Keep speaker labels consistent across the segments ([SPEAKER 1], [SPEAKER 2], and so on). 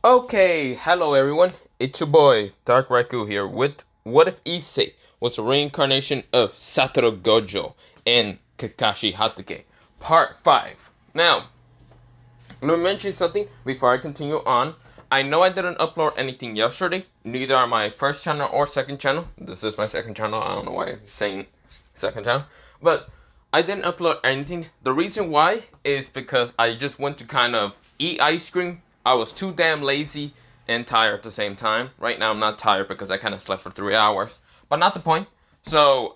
[SPEAKER 1] Okay, hello everyone. It's your boy Dark Raikou here with What If Issei was a reincarnation of Satoru Gojo and Kakashi Hatake, Part 5. Now, let me mention something before I continue on. I know I didn't upload anything yesterday, neither on my first channel or second channel. This is my second channel, I don't know why I'm saying second channel. But I didn't upload anything. The reason why is because I just went to kind of eat ice cream. I was too damn lazy and tired at the same time. Right now I'm not tired because I kind of slept for 3 hours. But not the point. So,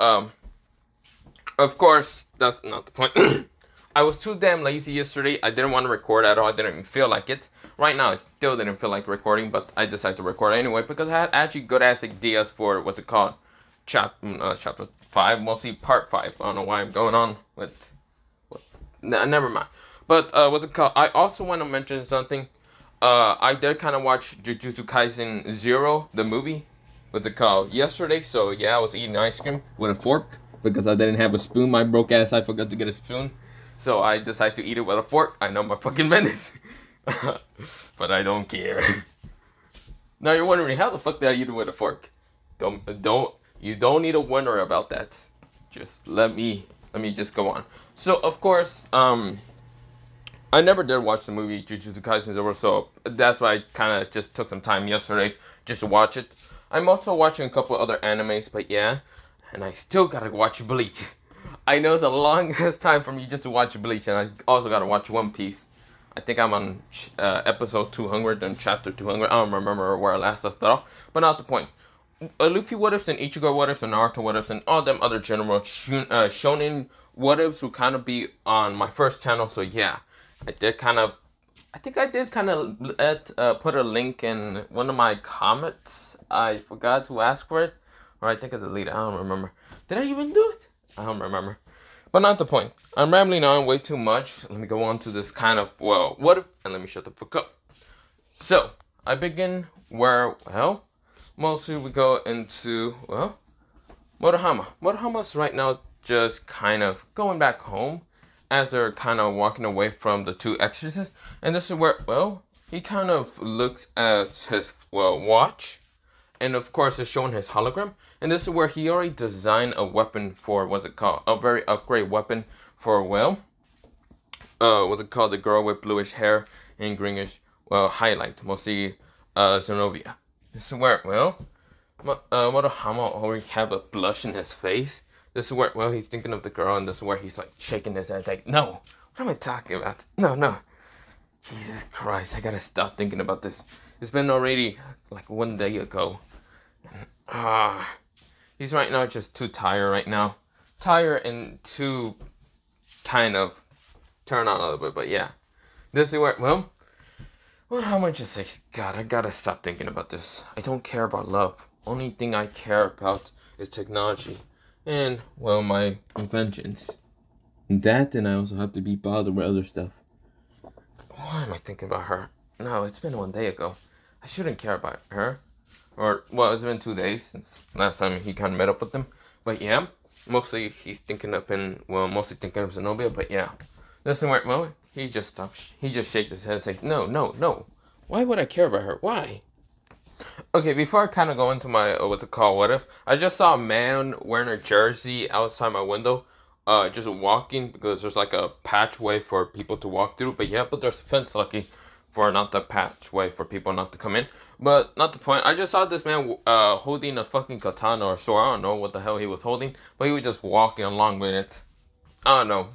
[SPEAKER 1] of course, that's not the point. I was too damn lazy yesterday. I didn't want to record at all. I didn't even feel like it. Right now, I still didn't feel like recording, but I decided to record anyway because I had actually good ass ideas for what's it called, chapter 5, mostly part 5. I don't know why I'm going on with. Never mind. But what's it called? I also want to mention something. I did kind of watch Jujutsu Kaisen Zero, the movie. What's it called? Yesterday. So yeah, I was eating ice cream with a fork because I didn't have a spoon. My broke ass, I forgot to get a spoon. So I decided to eat it with a fork. I know my fucking menace. But I don't care. Now you're wondering how the fuck did I eat it with a fork? You don't need to wonder about that. Just let me just go on. So of course, I never did watch the movie Jujutsu Kaisen Zero, so that's why I kind of just took some time yesterday just to watch it. I'm also watching a couple other animes, but yeah, and I still gotta watch Bleach. I know it's the longest time for me just to watch Bleach, and I also gotta watch One Piece. I think I'm on episode 200 and chapter 200. I don't remember where I last left off, but not the point. Luffy what ifs and Ichigo what ifs and Naruto what ifs and all them other general shonen what ifs will kind of be on my first channel. So yeah, I did kind of, I think I did kind of put a link in one of my comments. I forgot to ask for it, or I think I deleted. I don't remember. Did I even do it? I don't remember. But not the point. I'm rambling on way too much. Let me go on to this kind of, well, what if, and let me shut the fuck up. So, I begin where, well, mostly we go into, well, Motohama. Motohama's right now just kind of going back home as they're kind of walking away from the two exorcists. And this is where, well, he kind of looks at his, well, watch. And of course, it's showing his hologram. And this is where he already designed a weapon for, what's it called? A very upgrade weapon for, well, what's it called? The girl with bluish hair and greenish, well, highlight. Mostly, Zenobia. This is where, well, Motohama already have a blush in his face. This is where, well, he's thinking of the girl, and this is where he's like shaking his head, like, no, what am I talking about? No, no. Jesus Christ, I gotta stop thinking about this. It's been already like 1 day ago. He's right now just too tired right now. Tired and too kind of turn on a little bit, but yeah. This is where, well, how much is this? God, I gotta stop thinking about this. I don't care about love. Only thing I care about is technology. And, well, my inventions. That, and I also have to be bothered with other stuff. Why am I thinking about her? No, it's been 1 day ago. I shouldn't care about her. Or, well, it's been 2 days since last time he kind of met up with them. But yeah, mostly he's thinking up in, well, mostly thinking of Zenobia, but yeah. Listen, where, well, he just stops. He just shakes his head and says, no, no, no. Why would I care about her? Why? Okay, before I kind of go into my, what's it called, what if, I just saw a man wearing a jersey outside my window, just walking, because there's like a patchway for people to walk through, but yeah, but there's a fence, lucky, for not the patchway for people not to come in, but not the point. I just saw this man, holding a fucking katana or sword. I don't know what the hell he was holding, but he was just walking along with it. I don't know.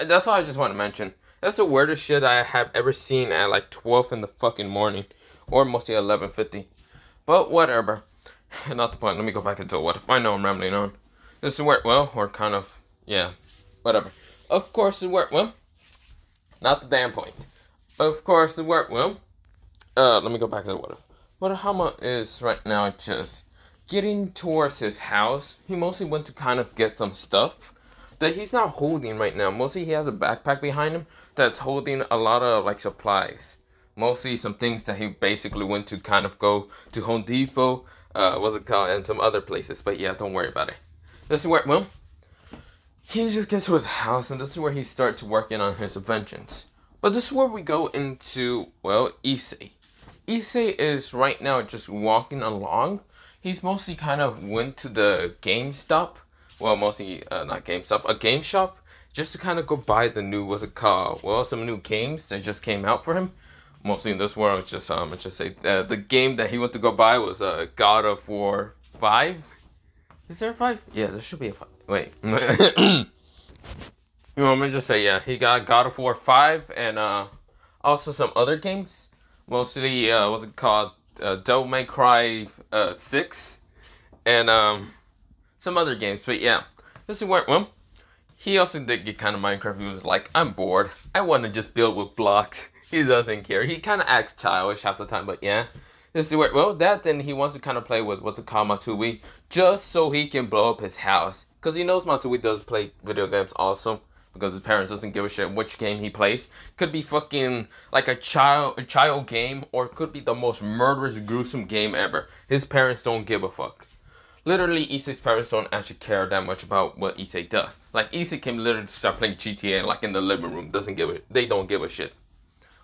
[SPEAKER 1] That's all I just want to mention. That's the weirdest shit I have ever seen at like 12 in the fucking morning, or mostly 11:50. But whatever. Not the point. Let me go back into what. I know I'm rambling on. This is where, well, or kind of, yeah, whatever. Of course, it worked well. Not the damn point. Of course, it worked well. Let me go back to the what if. Motohama is right now just getting towards his house. He mostly went to kind of get some stuff that he's not holding right now. Mostly he has a backpack behind him that's holding a lot of like supplies. Mostly some things that he basically went to kind of go to Home Depot, what's it called, and some other places. But yeah, don't worry about it. This is where, well, he just gets to his house, and this is where he starts working on his inventions. But this is where we go into, well, Issei. Issei is right now just walking along. He's mostly kind of went to the GameStop. Well, mostly not GameStop, a game shop. Just to kind of go buy the new, what's it called? Well, some new games that just came out for him. Mostly in this world, just let's just say the game that he went to go buy was God of War 5. Is there a 5? Yeah, there should be a 5. Wait. You want me to just say, yeah, he got God of War 5 and also some other games. Mostly, what's it called? Devil May Cry 6 and some other games. But yeah, this is where, well, he also did get kind of Minecraft. He was like, I'm bored. I want to just build with blocks. He doesn't care. He kind of acts childish half the time, but yeah. This is where, well, that then he wants to kind of play with what's it called, Matsui, just so he can blow up his house. Because he knows Matsui does play video games also. Because his parents doesn't give a shit which game he plays. Could be fucking like a child game, or could be the most murderous, gruesome game ever. His parents don't give a fuck. Literally, Issei's parents don't actually care that much about what Issei does. Like, Issei can literally start playing GTA like in the living room. They don't give a shit.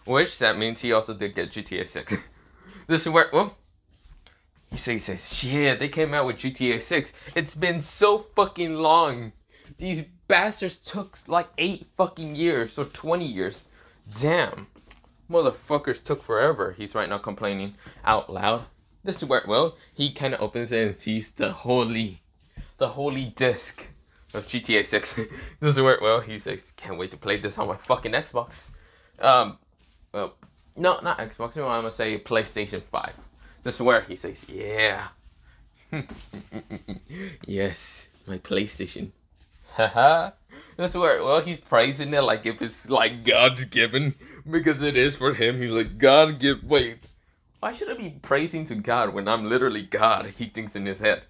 [SPEAKER 1] Which, that means he also did get GTA 6. This is where, well, Issei says, shit, they came out with GTA 6. It's been so fucking long. These bastards took like 8 fucking years, or 20 years. Damn. Motherfuckers took forever. He's right now complaining out loud. This is where, well, he kind of opens it and sees the holy disc of GTA 6. This is where, well, he says, can't wait to play this on my fucking Xbox. Well, no, not Xbox. I'm gonna say PlayStation 5. This is where he says, yeah. Yes, my PlayStation. Haha. That's where, well, he's praising it like if it's like God's given, because it is for him. He's like, God give. Wait, why should I be praising to God when I'm literally God? He thinks in his head.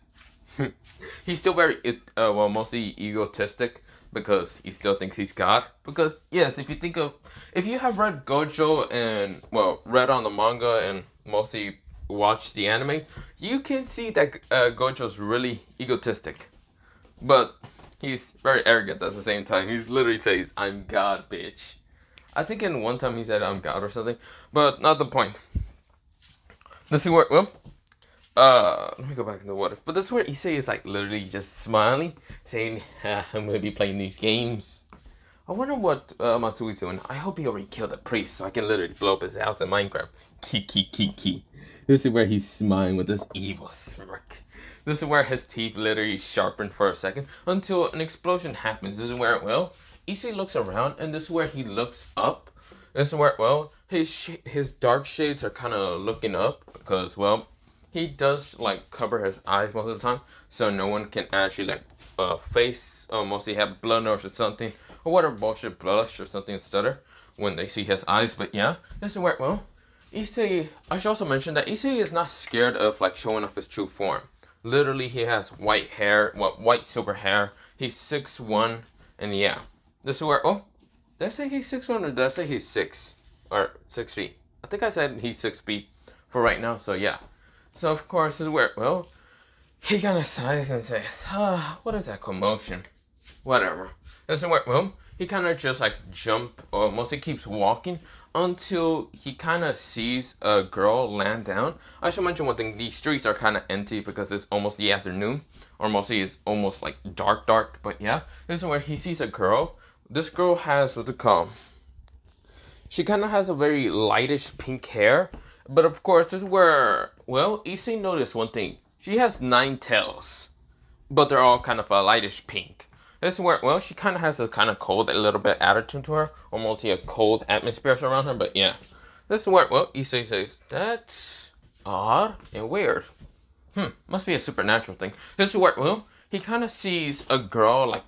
[SPEAKER 1] He's still very, well, mostly egotistic because he still thinks he's God. Because yes, if you have read Gojo and, well, read on the manga and mostly watched the anime, you can see that Gojo's really egotistic, but he's very arrogant at the same time. He literally says, I'm God, bitch. I think in one time he said, I'm God or something. But not the point. This is where, well, let me go back to the what if. But this is where Issei is like literally just smiling, saying, I'm going to be playing these games. I wonder what Matsui's doing. I hope he already killed a priest so I can literally blow up his house in Minecraft. Ki. This is where he's smiling with this evil smirk. This is where his teeth literally sharpen for a second until an explosion happens. This is where, well, Issei looks around, and this is where he looks up. This is where, well, his dark shades are kind of looking up because, well, he does like cover his eyes most of the time, so no one can actually like face mostly have blood nose or something or whatever bullshit, blush or something stutter when they see his eyes. But yeah, this is where, well, Issei. I should also mention that Issei is not scared of like showing off his true form. Literally, he has white hair, white silver hair. He's 6'1", and yeah. This is where, oh, did I say he's 6'1", or did I say he's 6 feet? I think I said he's 6 feet for right now, so yeah. So of course, this is where, well, he kind of sighs and says, what is that commotion? Whatever. This is where, well, he kind of just like or mostly keeps walking until he kind of sees a girl land down. I should mention one thing, these streets are kind of empty because it's almost the afternoon, or mostly it's almost like dark, but yeah. This is where he sees a girl. This girl has, what's it called? She kind of has a very lightish pink hair, but of course this is where, well, Issei noticed one thing. She has 9 tails, but they're all kind of a lightish pink. This is where, well, she kind of has a kind of cold, a little bit attitude to her, or mostly a cold atmosphere around her, but yeah. This is where, well, Issei says, that's odd and weird. Must be a supernatural thing. This is where, well, he kind of sees a girl, like,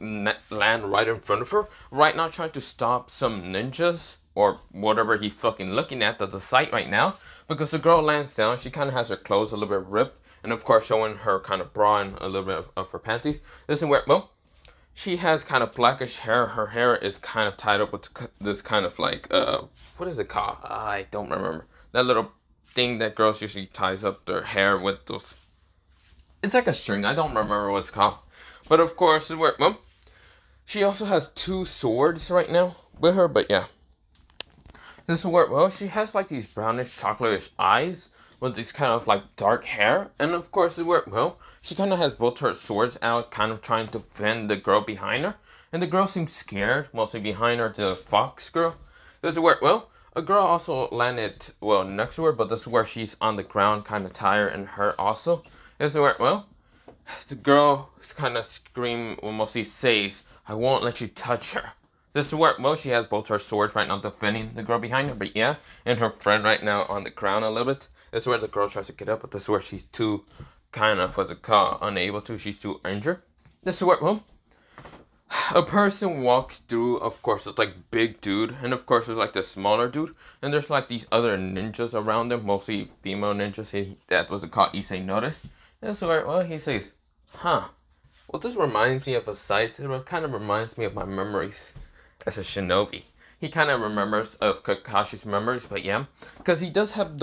[SPEAKER 1] land right in front of her, right now trying to stop some ninjas, or whatever he's fucking looking at, that's a sight right now, because the girl lands down, she kind of has her clothes a little bit ripped, and of course showing her kind of bra and a little bit of her panties. This is where, well, she has kind of blackish hair. Her hair is kind of tied up with this kind of like, what is it called? I don't remember. That little thing that girls usually ties up their hair with those. It's like a string. I don't remember what it's called. But of course, well, she also has 2 swords right now with her, but yeah. This is where, well, she has like these brownish chocolate eyes with these kind of like dark hair. And of course, this is where, well, she kind of has both her swords out, kind of trying to defend the girl behind her. And the girl seems scared, mostly behind her, the fox girl. This is where, well, a girl also landed, well, next to her, but this is where she's on the ground, kind of tired, and her also. This is where, well, the girl kind of screams, well, mostly says, I won't let you touch her. This is where, well, she has both her swords right now defending the girl behind her, but yeah, and her friend right now on the ground a little bit. This is where the girl tries to get up, but this is where she's too, kind of, what's it called, unable to, she's too injured. This is where, well, a person walks through, of course, it's like big dude, and of course there's like the smaller dude, and there's like these other ninjas around them, mostly female ninjas. That was called Issei noticed. And so, well, he says, huh, well, this reminds me of a sight. It kind of reminds me of my memories as a shinobi. He kind of remembers of Kakashi's memories, but yeah, because he does have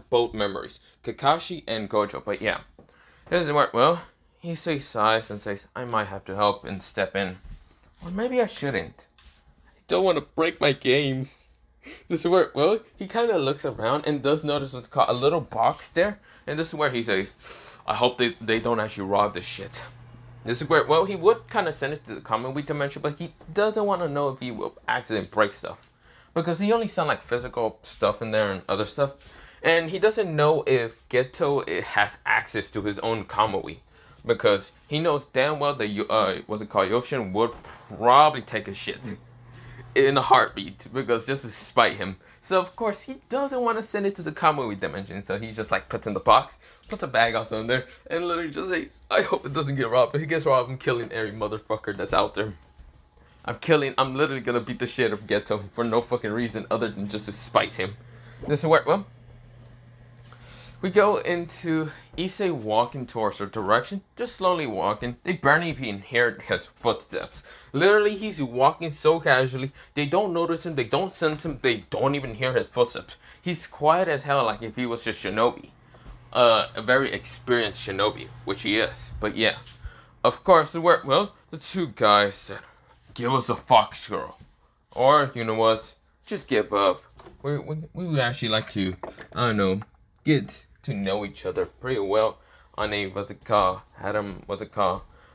[SPEAKER 1] both memories, Kakashi and Gojo, but yeah. This is where, well, Issei sighs and says, I might have to help and step in. Or maybe I shouldn't. I don't want to break my games. This is where, well, he kind of looks around and does notice what's called a little box there. And this is where he says, I hope they don't actually rob this shit. This is where, well, he would kind of send it to the common week dimension, but he doesn't want to know if he will accidentally break stuff. Because he only saw like physical stuff in there and other stuff. And he doesn't know if Geto has access to his own Kamui. Because he knows damn well that, what's it called, Yoshin would probably take a shit in a heartbeat, because just to spite him. So of course he doesn't want to send it to the Kamui dimension, so he just like puts in the box, puts a bag also in there, and literally just says, I hope it doesn't get robbed. If he gets robbed, I'm killing every motherfucker that's out there. I'm literally gonna beat the shit of Geto for no fucking reason other than just to spite him. This is where, well, we go into Issei walking towards her direction, just slowly walking. They barely even hear his footsteps. Literally, he's walking so casually. They don't notice him, they don't sense him, they don't even hear his footsteps. He's quiet as hell, like if he was a shinobi. A very experienced shinobi, which he is. But yeah, of course, well, the two guys said, give us a fox girl. Or, you know what, just give up. We would actually like to, I don't know, get to know each other pretty well on a, on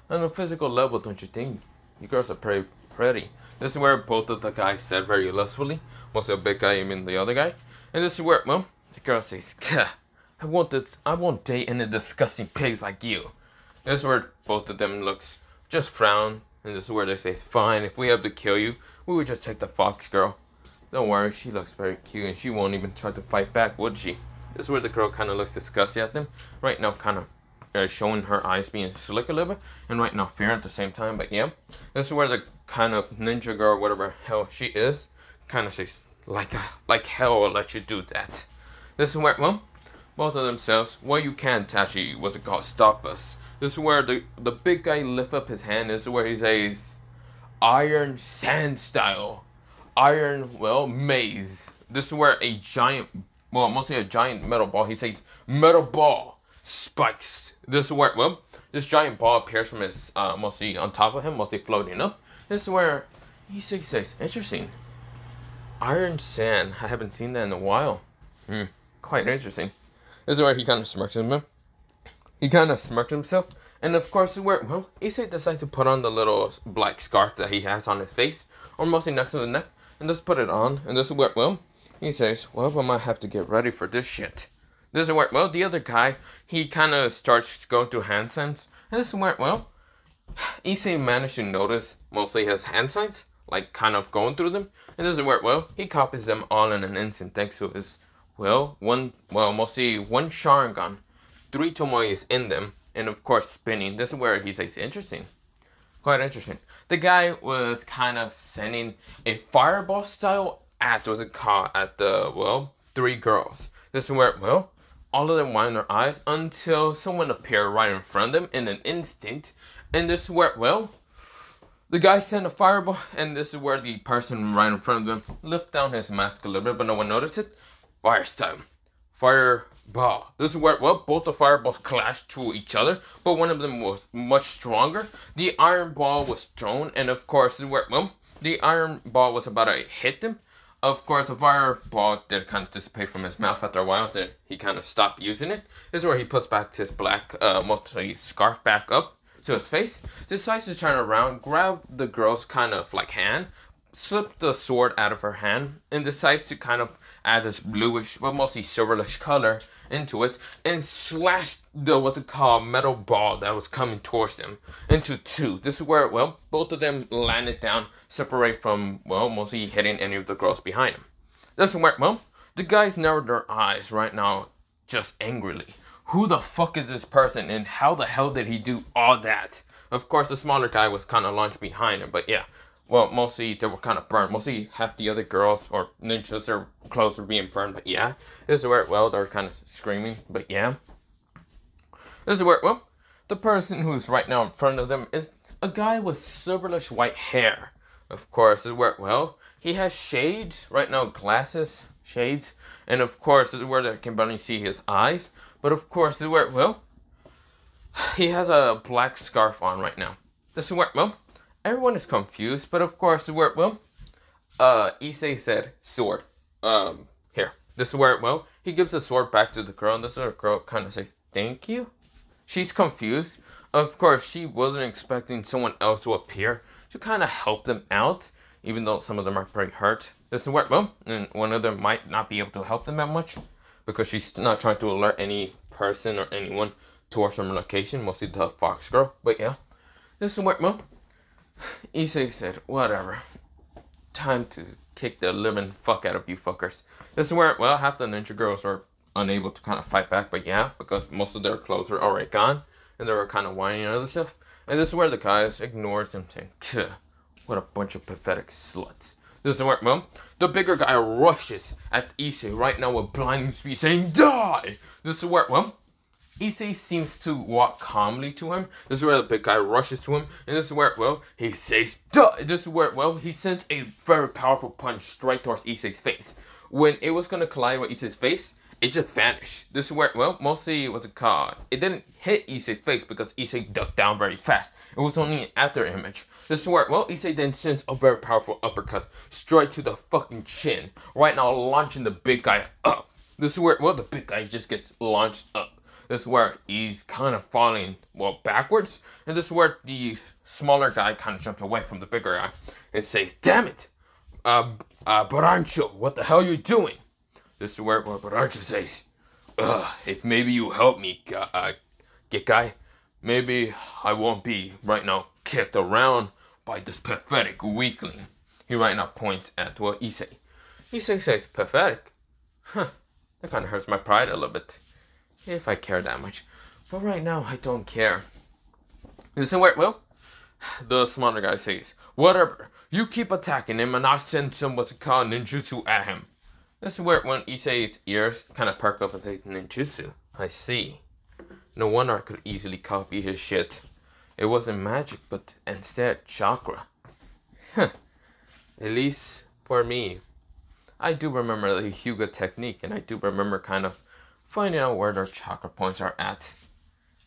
[SPEAKER 1] a physical level, don't you think? You girls are pretty pretty. This is where both of the guys said very lustfully. Mostly a big guy, I mean the other guy. And this is where, well, the girl says, I won't date any disgusting pigs like you. This is where both of them looks, just frown. And this is where they say, fine, if we have to kill you, we would just take the fox girl. Don't worry, she looks very cute and she won't even try to fight back, would she? This is where the girl kind of looks disgusted at them. Right now, kind of showing her eyes being slick a little bit. And right now, fear at the same time. But yeah, this is where the kind of ninja girl, whatever hell she is, kind of says, like hell will let you do that. This is where, well, both of themselves, well, you can't actually, what's it called, stop us. This is where the big guy lift up his hand. This is where he says, Iron Sand Style. Iron, well, maze. This is where a giant, well, mostly a giant metal ball. He says, metal ball, spikes. This is where, well, this giant ball appears from his, mostly on top of him, mostly floating up. This is where he says, interesting. Iron sand. I haven't seen that in a while. Quite interesting. This is where he kind of smirks at him. He kind of smirks himself. And of course, where, well, Issei decides to put on the little black scarf that he has on his face, or mostly next to the neck, and just put it on. And this is where, well, he says, well, I might have to get ready for this shit. This is where, well, the other guy, he kind of starts going through hand signs. And this is where, well, Issei managed to notice mostly his hand signs, like kind of going through them. And this is where, well, he copies them all in an instant thanks to his, well, mostly one Sharingan, 3 Tomoes in them, and of course spinning. This is where he says, interesting. Quite interesting. The guy was kind of sending a fireball style at, what's it called, at the, well, 3 girls. This is where, well, all of them widened their eyes until someone appeared right in front of them in an instant. And this is where, well, the guy sent a fireball, and this is where the person right in front of them lifted down his mask a little bit, but no one noticed it. Fire style. Fireball. This is where, well, both the fireballs clashed to each other, but one of them was much stronger. The iron ball was thrown, and of course, this is where, well, the iron ball was about to hit them. Of course, a fireball did kind of dissipate from his mouth after a while. Then he kind of stopped using it. This is where he puts back his black, mostly scarf back up to his face. Decides to turn around, grab the girl's kind of like hand, slip the sword out of her hand, and decides to kind of add this bluish, but mostly silverish color into it, and slash the metal ball that was coming towards them into two. This is where, well, both of them landed down, separate from, well, mostly hitting any of the girls behind them. This is where, well, the guys narrowed their eyes right now, just angrily. Who the fuck is this person, and how the hell did he do all that? Of course, the smaller guy was kind of launched behind him, but yeah. Well, mostly they were kind of burned. Mostly half the other girls or ninjas, their clothes were being burned. But yeah, this is where, well, they're kind of screaming. But yeah, this is where, well, the person who's right now in front of them is a guy with silverish white hair. Of course, this is where, well, he has shades right now, glasses, shades, and of course, this is where they can barely see his eyes. But of course, this is where, well, he has a black scarf on right now. This is where, well, everyone is confused, but of course, where, well, Issei said, sword. Here. This is where, well, he gives the sword back to the girl, and this other girl kind of says, thank you. She's confused. Of course, she wasn't expecting someone else to appear to kind of help them out, even though some of them are pretty hurt. This is where, well, and one of them might not be able to help them that much, because she's not trying to alert any person or anyone towards some location, mostly the fox girl, but yeah. This is where, well, Issei said, whatever. Time to kick the living fuck out of you fuckers. This is where, well, half the ninja girls were unable to kind of fight back, but yeah, because most of their clothes are already gone, and they were kind of whining and other stuff. And this is where the guys ignores them, saying, what a bunch of pathetic sluts. This is where, well, the bigger guy rushes at Issei right now with blinding speed, saying, die! This is where, well, Issei seems to walk calmly to him. This is where the big guy rushes to him. And this is where, well, he says, duh! This is where, well, he sends a very powerful punch straight towards Issei's face. When it was going to collide with Issei's face, it just vanished. This is where, well, mostly, what's it called? It didn't hit Issei's face because Issei ducked down very fast. It was only an after image. This is where, well, Issei then sends a very powerful uppercut straight to the fucking chin. Right now, launching the big guy up. This is where, well, the big guy just gets launched up. This is where he's kind of falling, well, backwards. And this is where the smaller guy kind of jumped away from the bigger guy. And says, damn it! Barancho, what the hell are you doing? This is where Barancho says, if maybe you help me, get guy, maybe I won't be, right now, kicked around by this pathetic weakling. He right now points at, well, Issei. Issei says, pathetic? Huh, that kind of hurts my pride a little bit. If I care that much. But right now, I don't care. This is where, well, the smaller guy says, whatever, you keep attacking him and I'll send some what's it called ninjutsu at him. This is where when Issei's ears kind of perk up and say, ninjutsu, I see. No wonder I could easily copy his shit. It wasn't magic, but instead chakra. Huh. At least for me. I do remember the Hyuga technique, and I do remember kind of finding out where their chakra points are at.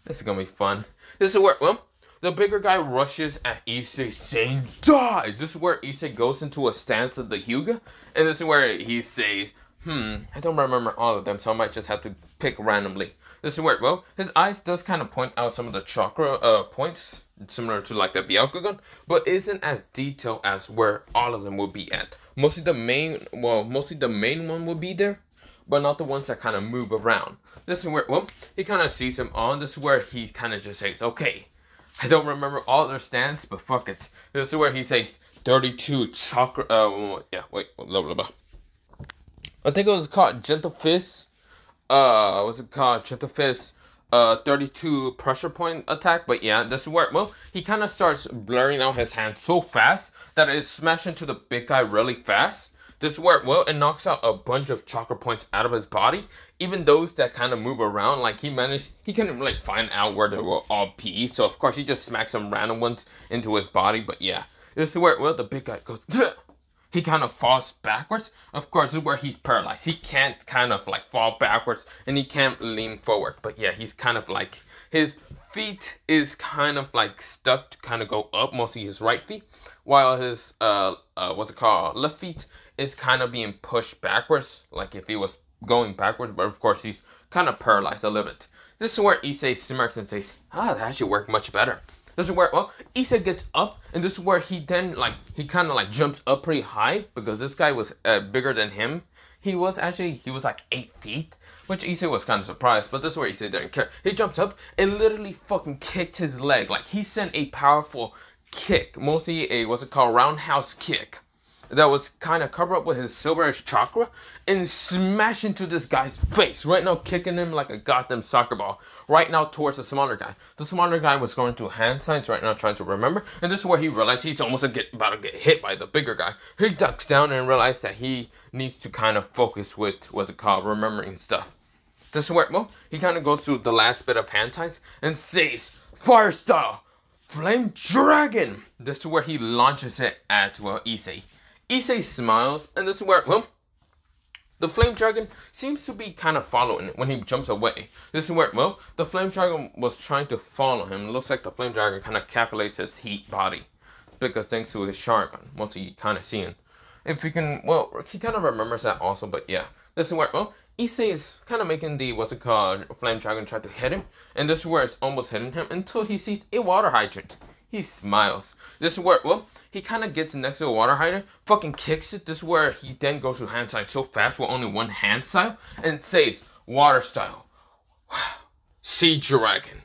[SPEAKER 1] This is gonna be fun. This is where, well, the bigger guy rushes at Issei saying, die! This is where Issei goes into a stance of the Hyuga, and this is where he says, I don't remember all of them, so I might just have to pick randomly. This is where, well, his eyes does kind of point out some of the chakra points, similar to like the Byakugan, but isn't as detailed as where all of them will be at. Mostly the main one will be there, but not the ones that kind of move around. This is where, well, he kind of sees them on. This is where he kind of just says, okay, I don't remember all their stance, but fuck it. This is where he says 32 chakra, blah, blah, blah. I think it was called Gentle Fist. What's it called? Gentle Fist, 32 pressure point attack. But yeah, this is where, well, he kind of starts blurring out his hand so fast that it smashes into the big guy really fast. This is where, well, it knocks out a bunch of chakra points out of his body. Even those that kind of move around, like he couldn't like find out where they will all be. So of course he just smacks some random ones into his body. But yeah, this is where, well, the big guy goes, he kind of falls backwards. Of course, this is where he's paralyzed. He can't kind of like fall backwards and he can't lean forward. But yeah, he's kind of like, his feet is kind of like stuck to kind of go up, mostly his right feet, while his what's it called, left feet is kind of being pushed backwards, like if he was going backwards. But of course he's kind of paralyzed a little bit. This is where Issei smirks and says, that actually worked much better. This is where, well, Issei gets up, and this is where he then, like, he kind of, like, jumps up pretty high, because this guy was bigger than him. He was like 8 feet, which Issei was kind of surprised, but this is where Issei didn't care. He jumps up and literally fucking kicked his leg. Like, he sent a powerful kick, mostly a, what's it called, roundhouse kick, that was kind of covered up with his silverish chakra, and smash into this guy's face. Right now, kicking him like a goddamn soccer ball. Right now, towards the smaller guy. The smaller guy was going through hand signs right now, trying to remember. And this is where he realized he's almost about to get hit by the bigger guy. He ducks down and realized that he needs to kind of focus with what's it called, remembering stuff. This is where, well, he kind of goes through the last bit of hand signs and says, "Fire style, flame dragon." This is where he launches it at, well, Issei. Issei smiles, and this is where, well, the flame dragon seems to be kind of following it when he jumps away. This is where, well, the flame dragon was trying to follow him. It looks like the flame dragon kind of calculates his heat body, because thanks to his Sharingan, mostly you kind of see him. If you can, well, he kind of remembers that also, but yeah. This is where, well, Issei is kind of making the, what's it called, flame dragon try to hit him, and this is where it's almost hitting him until he sees a water hydrant. He smiles. This is where, well, he kind of gets next to a water hydrant, fucking kicks it. This is where he then goes to hand sign so fast with only one hand style, and says, water style, sea dragon,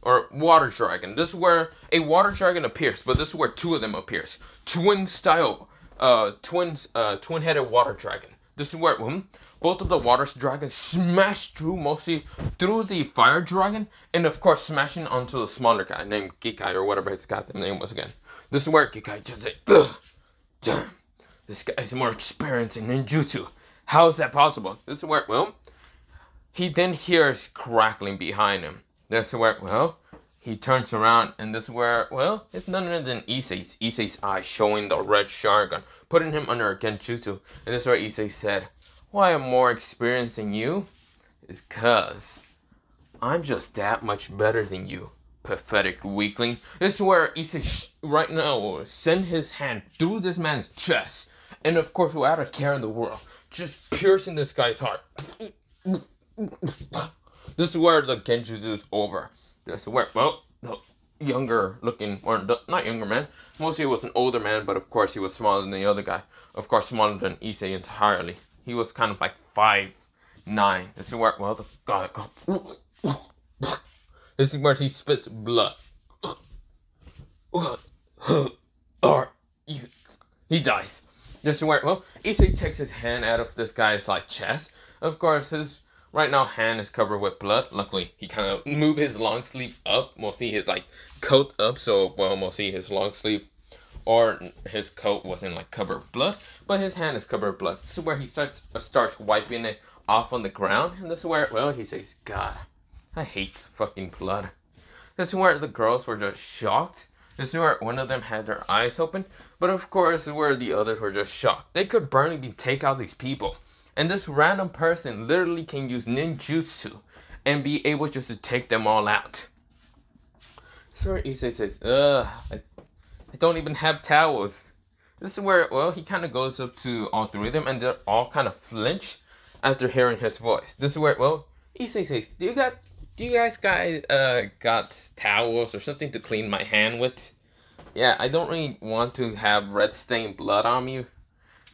[SPEAKER 1] or water dragon. This is where a water dragon appears, but this is where 2 of them appears. Twin style, twin-headed water dragon. This is where, both of the water dragons smash through, mostly through the fire dragon, and of course smashing onto the smaller guy named Gikai, or whatever his goddamn name was again. This is where Gikai just said, damn, this guy's more experienced in ninjutsu. How is that possible? This is where, well, he then hears crackling behind him. This is where, well, he turns around, and this is where, well, it's none other than Issei's eyes showing the red Sharingan, putting him under a genjutsu. And this is where Issei said, why I'm more experienced than you is cause I'm just that much better than you, pathetic weakling. This is where Issei right now will send his hand through this man's chest, and of course without a care in the world, just piercing this guy's heart. This is where the genjutsu is over. This is where, well, the younger looking, or not younger man, mostly it was an older man, but of course he was smaller than the other guy. Of course smaller than Issei entirely. He was kind of like 5'9". This is where, well, the guy goes. This is where he spits blood. He dies. This is where, well, Issei takes his hand out of this guy's like chest. Of course, his right now hand is covered with blood. Luckily, he kind of moved his long sleeve up, mostly his like coat up, so well, mostly his long sleeve or his coat wasn't like covered with blood, but his hand is covered with blood. This is where he starts wiping it off on the ground, and this is where, well, he says, God, I hate fucking blood. This is where the girls were just shocked. This is where one of them had their eyes open, but of course where the others were just shocked. They could barely take out these people, and this random person literally can use ninjutsu and be able just to take them all out. So where Issei says, I don't even have towels. This is where, well, he kind of goes up to all 3 of them, and they're all kind of flinch after hearing his voice. This is where, well, Issei says, do you guys got towels or something to clean my hand with? Yeah, I don't really want to have red stained blood on me.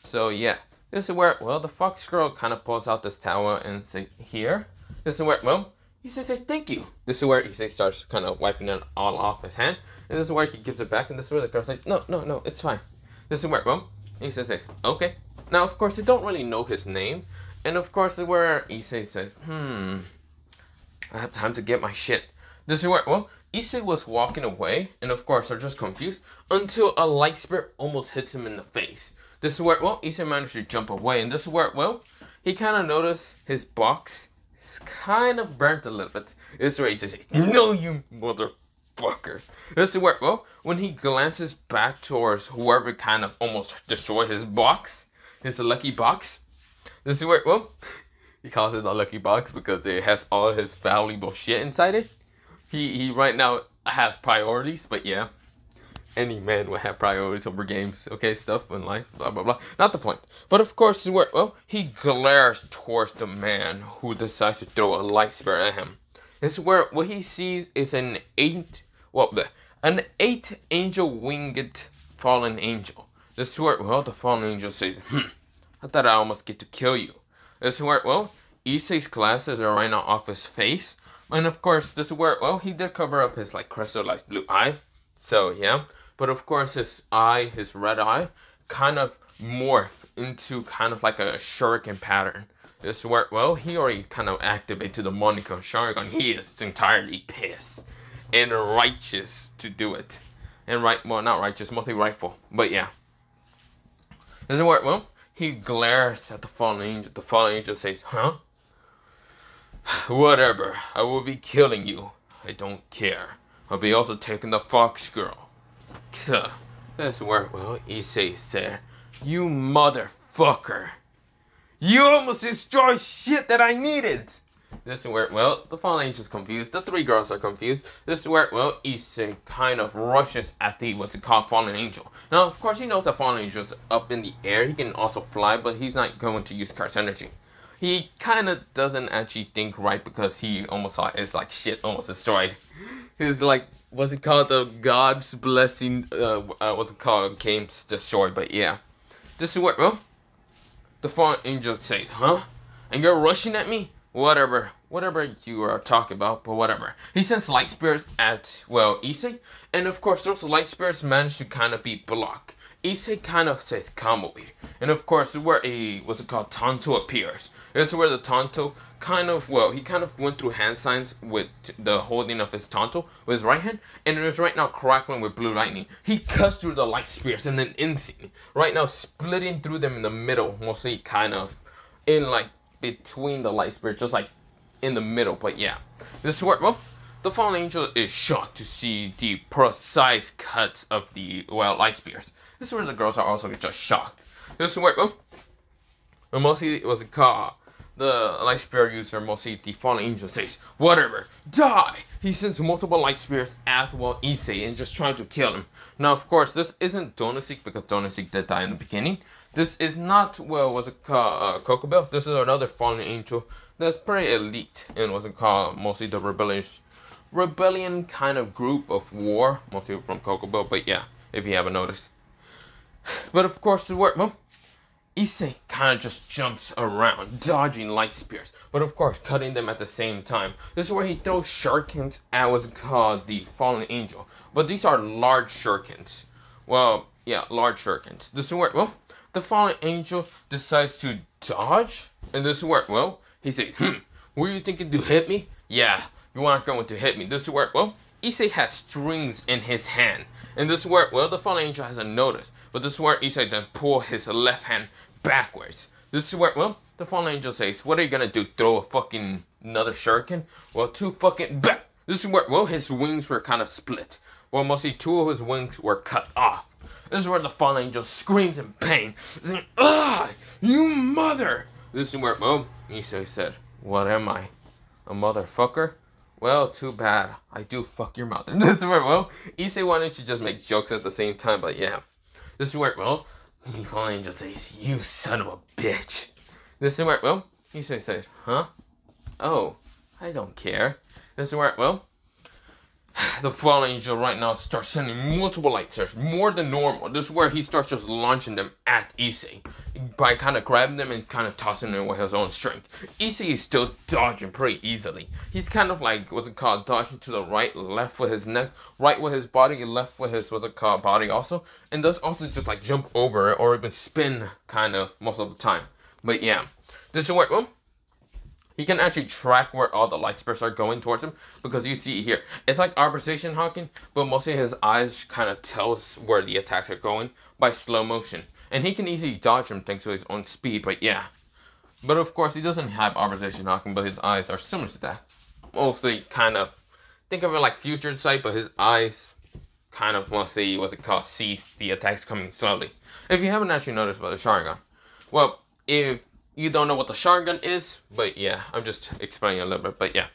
[SPEAKER 1] So yeah, this is where, well, the fox girl kind of pulls out this towel and says, here. This is where, well, Issei says, thank you. This is where Issei starts kind of wiping it all off his hand. And this is where he gives it back. And this is where the girl says, no, it's fine. This is where, well, Issei says, okay. Now, of course, they don't really know his name. And of course, this is where Issei says, I have time to get my shit. This is where, well, Issei was walking away. And of course, they're just confused until a light spirit almost hits him in the face. This is where, well, Issei managed to jump away. And this is where, well, he kind of noticed his box kind of burnt a little bit. This is where he says, no, you motherfucker. This is where, well, when he glances back towards whoever kind of almost destroyed his box, his lucky box. This is where, well, he calls it the lucky box because it has all his valuable shit inside it. he right now has priorities, but yeah. Any man would have priorities over games, okay, stuff in life, blah blah blah. Not the point. But of course, where he glares towards the man who decides to throw a light spear at him. This is where what he sees is an eight angel winged fallen angel. This is where the fallen angel says, I thought I almost get to kill you. This is where Issei's glasses are right now off his face, and of course this is where he did cover up his like crystallized blue eye. So yeah. But of course his red eye, kind of morphed into kind of like a shuriken pattern. This is where, he already kind of activated the Monica Sharingan. He is entirely pissed and righteous to do it. And not righteous, mostly rightful. But yeah. This is where, he glares at the fallen angel. The fallen angel says, huh? Whatever, I will be killing you. I don't care. I'll be also taking the fox girl. That's where, Issei said, you motherfucker. You almost destroyed shit that I needed. This is where, the fallen angel's confused. The three girls are confused. This is where, Issei kind of rushes at the, fallen angel. Now, of course, he knows that fallen angel's up in the air. He can also fly, but he's not going to use Curse Energy. He kind of doesn't actually think right because he almost saw his, shit almost destroyed. His, the God's blessing, game's destroyed, but yeah. This is where, the fallen angel says, huh? And you're rushing at me? Whatever you are talking about, but whatever. He sends light spears at, Issei, and of course those light spears manage to kind of be blocked. Issei kind of says, come over here. And of course, this is where Tonto appears. This is where the Tonto he kind of went through hand signs with the holding of his Tonto with his right hand, and it is right now crackling with blue lightning. He cuts through the light spears and then instantly, right now splitting through them in the middle, mostly kind of in between the light spears, just in the middle, but yeah. This is where, the fallen angel is shocked to see the precise cuts of the, light spears. This is where the girls are also just shocked. This is where, mostly the light spear user, mostly the fallen angel says, whatever, die! He sends multiple light spears at, Issei and just trying to kill him. Now, of course, this isn't Donosik because Donosik did die in the beginning. This is not, Kokobel. This is another fallen angel that's pretty elite and mostly the rebellion kind of group of war, mostly from Kokobel, but yeah, if you haven't noticed. But of course, Issei kind of just jumps around, dodging light spears, but of course, cutting them at the same time. This is where he throws shurikens at the fallen angel. But these are large shurikens. Large shurikens. This is where, the fallen angel decides to dodge. And this is where, he says, were you thinking to hit me? Yeah, you aren't going to hit me. This is where, Issei has strings in his hand. And this is where, the fallen angel hasn't noticed. But this is where Issei then pull his left hand backwards. This is where, the fallen angel says, what are you gonna do? Throw a fucking another shuriken? Two fucking back. This is where, his wings were kind of split. Mostly two of his wings were cut off. This is where the fallen angel screams in pain, saying, ah, you mother! This is where, Issei said, what am I? A motherfucker? Well, too bad. I do fuck your mother. This is where, Issei wanted to just make jokes at the same time, but yeah. This is where, the fallen angel says, you son of a bitch. This is where, Issei said, huh? Oh, I don't care. This is where, the fallen angel right now starts sending multiple light spears, more than normal. This is where he starts just launching them at Issei by kind of grabbing them and kind of tossing them with his own strength. Issei is still dodging pretty easily. He's kind of dodging to the right, left with his neck, right with his body, left with his, body also. And does also just jump over it or even spin kind of most of the time. But yeah, this is where, he can actually track where all the light spears are going towards him because you see here, it's like arbitration hawking, but mostly his eyes kind of tells where the attacks are going by slow motion. And he can easily dodge them thanks to his own speed, but yeah. But of course, he doesn't have arbitration hawking, but his eyes are similar to that. Mostly kind of, think of it like future sight, but his eyes kind of mostly, sees the attacks coming slowly. If you haven't actually noticed about the Sharingan, if you don't know what the Sharingan is, but yeah, I'm just explaining a little bit, but yeah.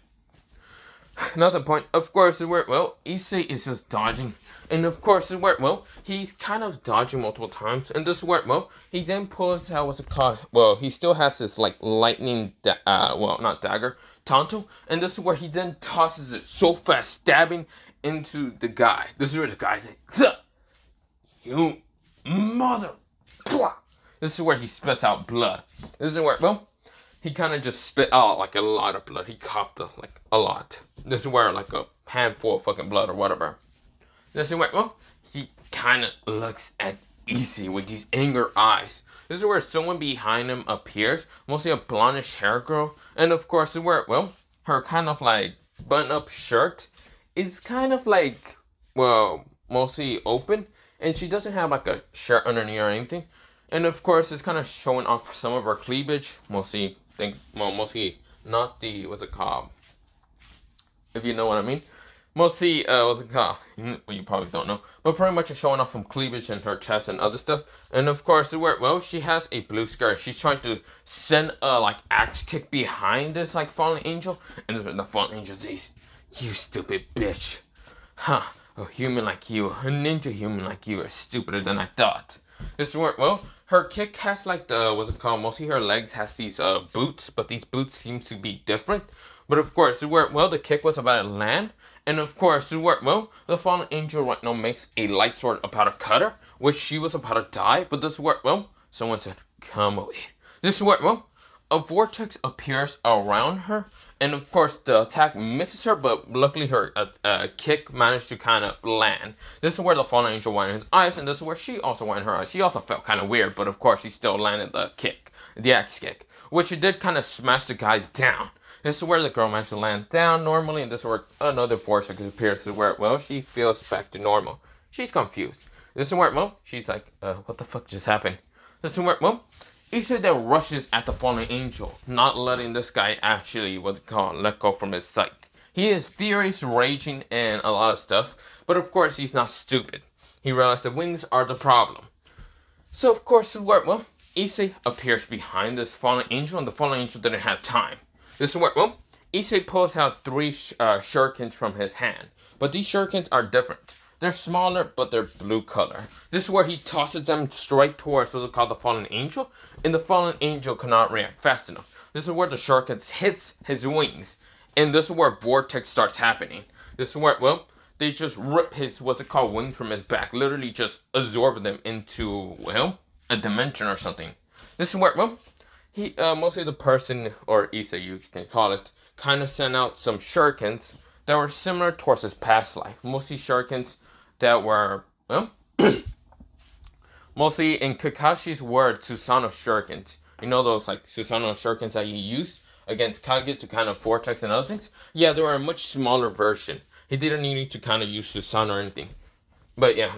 [SPEAKER 1] Another point, of course, where, well, Issei is just dodging. And of course, where, well, he's kind of dodging multiple times. And this where, well, he then pulls out, what's it called? Well, he still has this, like, lightning, well, not dagger, Tonto. And this is where he then tosses it so fast, stabbing into the guy. This is where the guy's like, you mother. This is where he spits out blood. This is where, well, he kind of just spit out like a lot of blood. He coughed like a lot. This is where like a handful of fucking blood or whatever. This is where, well, he kind of looks at Issei with these anger eyes. This is where someone behind him appears, mostly a blondish hair girl. And of course, this is where, well, her kind of like button-up shirt is kind of like, well, mostly open. And she doesn't have like a shirt underneath or anything. And of course, it's kind of showing off some of her cleavage. Mostly not the, what's it called? If you know what I mean. Mostly, what's it called? Well, you probably don't know. But pretty much it's showing off some cleavage in her chest and other stuff. And of course, well, she has a blue skirt. She's trying to send a, like, axe kick behind this, like, fallen angel. And the fallen angel says, you stupid bitch. Huh. A human like you, a ninja human like you, is stupider than I thought. This work, well, her kick has like the, what's it called, mostly her legs has these boots, but these boots seem to be different. But of course, well, the kick was about to land. And of course, well, the fallen angel right now makes a light sword about to cut her, which she was about to die. But this work, well, someone said, come away. This work, well, a vortex appears around her. And of course, the attack misses her, but luckily her kick managed to kind of land. This is where the fallen angel went in his eyes, and this is where she also went in her eyes. She also felt kind of weird, but of course, she still landed the kick, the axe kick, which it did kind of smash the guy down. This is where the girl managed to land down normally, and this is where another vortex appears to where, well, she feels back to normal. She's confused. This is where, well, she's like, what the fuck just happened? This is where, well, Issei then rushes at the fallen angel, not letting this guy actually, what's called, let go from his sight. He is furious, raging, and a lot of stuff, but of course he's not stupid. He realized the wings are the problem. So of course, well, Issei appears behind this fallen angel, and the fallen angel didn't have time. This is where, well, Issei pulls out 3 shurikens from his hand, but these shurikens are different. They're smaller, but they're blue color. This is where he tosses them straight towards what's called the fallen angel, and the fallen angel cannot react fast enough. This is where the shurikens hits his wings, and this is where vortex starts happening. This is where, well, they just rip his, what's it called, wings from his back, literally just absorb them into, well, a dimension or something. This is where, well, he, mostly the person, or Issei you can call it, kind of sent out some shurikens that were similar towards his past life. Mostly shurikens that were, well, mostly in Kakashi's word, Susanoo shurikens. You know those, like, Susanoo shurikens that you use against Kage to kind of vortex and other things? Yeah, they were a much smaller version. He didn't need to kind of use Susanoo or anything. But yeah,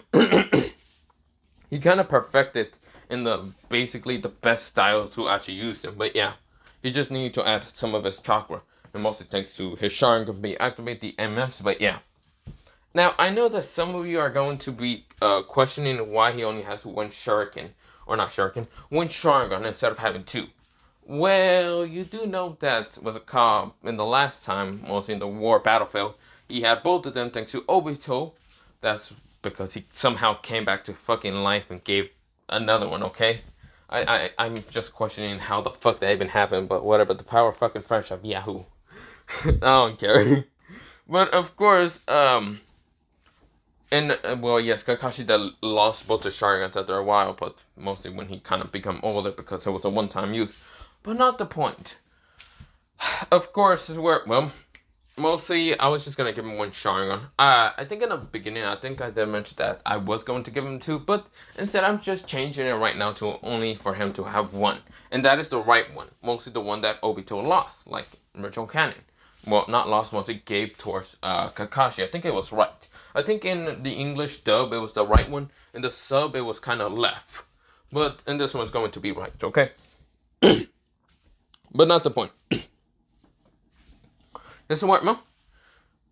[SPEAKER 1] he kind of perfected in the, basically the best style to actually use them. But yeah, he just needed to add some of his chakra. And mostly thanks to his Sharingan be activate the MS, but yeah. Now, I know that some of you are going to be questioning why he only has 1 shuriken, or not shuriken, 1 Sharingan instead of having 2. Well, you do know that, what's it called, in the last time, mostly in the war battlefield, he had both of them thanks to Obito. That's because he somehow came back to fucking life and gave another one, okay? I'm just questioning how the fuck that even happened, but whatever, the power of fucking friendship, yahoo. I don't care. But of course, and, well, yes, Kakashi that lost both his Sharingans after a while, but mostly when he kind of become older because it was a one-time use. But not the point. Of course, is where, well, mostly I was just going to give him 1 Sharingan. I think in the beginning, I think I did mention that I was going to give him 2, but instead I'm just changing it right now to only for him to have 1. And that is the right one. Mostly the one that Obito lost, like original canon. Well, not lost, mostly gave towards Kakashi. I think it was right. I think in the English dub, it was the right one. In the sub, it was kind of left. But in this one, it's going to be right, okay? But not the point. This is what, well,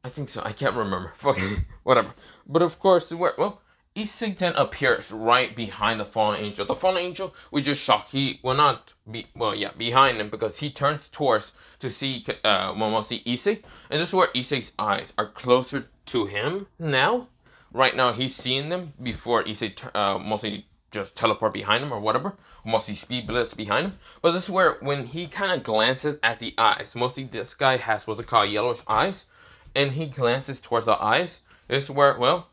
[SPEAKER 1] I think so. I can't remember. Fucking whatever. But of course, well, Issei then appears right behind the fallen angel. The fallen angel, we just shocked. He will not be, well, yeah, behind him because he turns towards to see, mostly Issei. And this is where Issei's eyes are closer to him now. Right now, he's seeing them before Issei mostly just teleport behind him or whatever. Mostly speed blitz behind him. But this is where when he kind of glances at the eyes, mostly this guy has what's it called yellowish eyes. And he glances towards the eyes. This is where, well,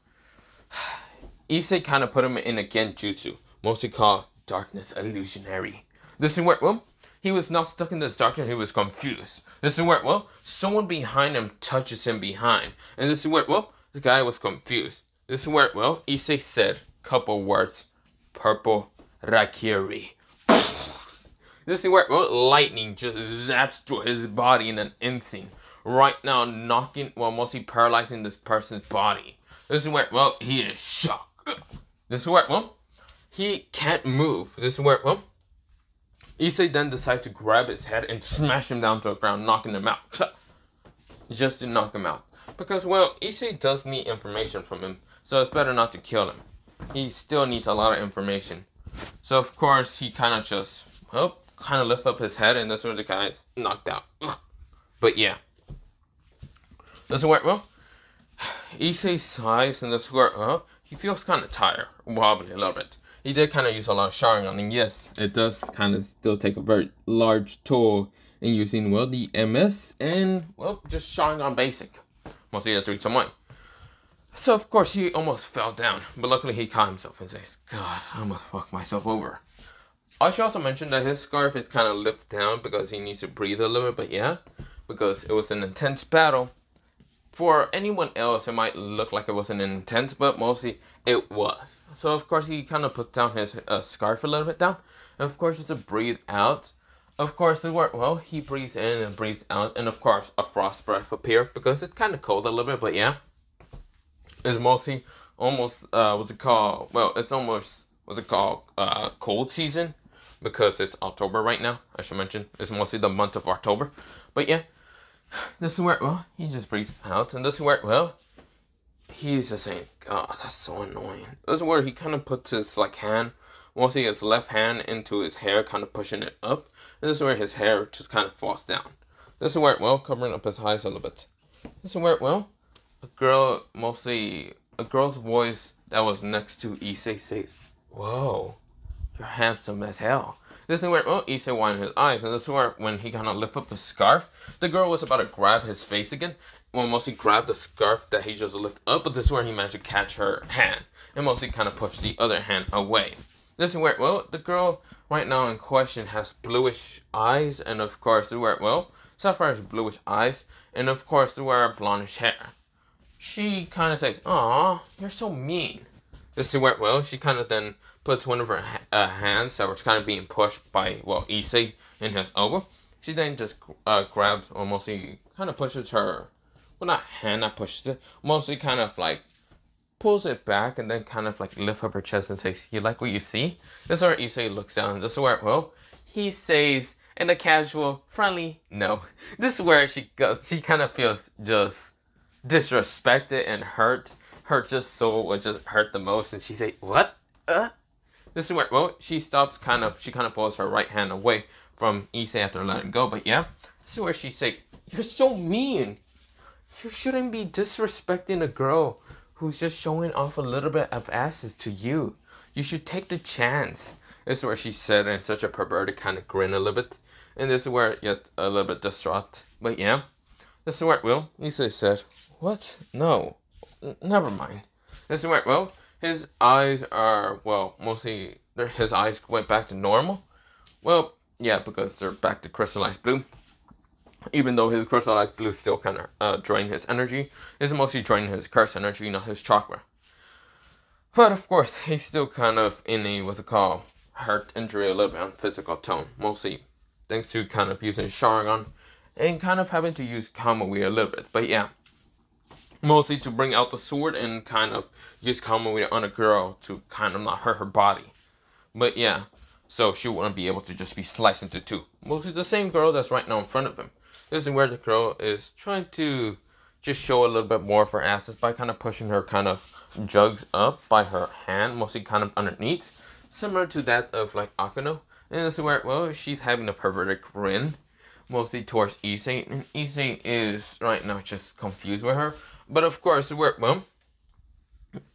[SPEAKER 1] Issei kind of put him in a genjutsu, mostly called darkness illusionary. This is where, well, he was not stuck in this darkness, he was confused. This is where, well, someone behind him touches him behind. And this is where, well, the guy was confused. This is where, well, Issei said a couple words. Purple Rakiri. This is where, well, lightning just zaps through his body in an instant. Right now, knocking, well, mostly paralyzing this person's body. This is where, well, he is shocked. This is where, well, he can't move. This is where, well, Issei then decides to grab his head and smash him down to the ground, knocking him out. Just to knock him out. Because, well, Issei does need information from him, so it's better not to kill him. He still needs a lot of information. So, of course, he kind of just, well, kind of lift up his head, and this is where the guy is knocked out. But, yeah. This is where, well, Issei sighs, and this is where, he feels kind of tired, wobbly a little bit. He did kind of use a lot of Sharingan, and yes, it does kind of still take a very large toll in using, well, the MS and, well, just Sharingan basic. Mostly the 3-to-1. So, of course, he almost fell down, but luckily he caught himself and says, God, I almost fucked myself over. I should also mention that his scarf is kind of lifted down because he needs to breathe a little bit, but yeah, because it was an intense battle. For anyone else, it might look like it wasn't intense, but mostly it was. So, of course, he kind of put down his scarf a little bit down. And, of course, just to breathe out. Of course, well, he breathes in and breathes out. And, of course, a frost breath appeared because it's kind of cold a little bit, but yeah. It's mostly almost, what's it called? Well, it's almost, what's it called? Cold season. Because it's October right now, I should mention. It's mostly the month of October. But, yeah. This is where, well, he just breathes out. And this is where, well, he's just saying, God, that's so annoying. This is where he kind of puts his, like, hand, mostly his left hand into his hair, kind of pushing it up. And this is where his hair just kind of falls down. This is where, well, covering up his eyes a little bit. This is where, well, a girl's voice that was next to Issei says, whoa, you're handsome as hell. This is where, well, Issei widened his eyes, and this is where, when he kind of lifted up the scarf, the girl was about to grab his face again. Well, mostly grabbed the scarf that he just lifted up, but this is where he managed to catch her hand, and mostly kind of pushed the other hand away. This is where, well, the girl right now in question has bluish eyes, and of course, this is where, well, Sapphire has bluish eyes, and of course, they wear blondish hair. She kind of says, aw, you're so mean. This is where, well, she kind of then puts one of her hands that was kind of being pushed by, well, Issei in his elbow. She then just grabs, or mostly kind of pushes her, well, not pushes it, mostly kind of like pulls it back and then kind of like lift up her chest and says, you like what you see? This is where Issei looks down. This is where, well, he says in a casual, friendly, no. This is where she goes, she kind of feels just disrespected and hurt. Her just soul would just hurt the most, and she say, what? This is where, well, she stops she kind of pulls her right hand away from Issei after letting go, but yeah. This is where she say, you're so mean. You shouldn't be disrespecting a girl who's just showing off a little bit of asses to you. You should take the chance. This is where she said in such a perverted kind of grin a little bit. And this is where yet a little bit distraught. But yeah. This is where, well, Issei said, what? No. Never mind. This is where, well, his eyes are, well, mostly, his eyes went back to normal. Well, yeah, because they're back to crystallized blue. Even though his crystallized blue still kind of drain his energy. It's mostly draining his curse energy, not his chakra. But of course, he's still kind of in a, what's it called, hurt injury a little bit on physical tone. Mostly thanks to kind of using Sharingan and kind of having to use Kamui a little bit. But yeah, mostly to bring out the sword and kind of use Kamui on a girl to kind of not hurt her body. But yeah, so she wouldn't be able to just be sliced into two. Mostly the same girl that's right now in front of him. This is where the girl is trying to just show a little bit more of her assets by kind of pushing her kind of jugs up by her hand, mostly kind of underneath, similar to that of like Akano. And this is where, well, she's having a perverted grin, mostly towards Issei, and Issei is right now just confused with her. But of course, where, well,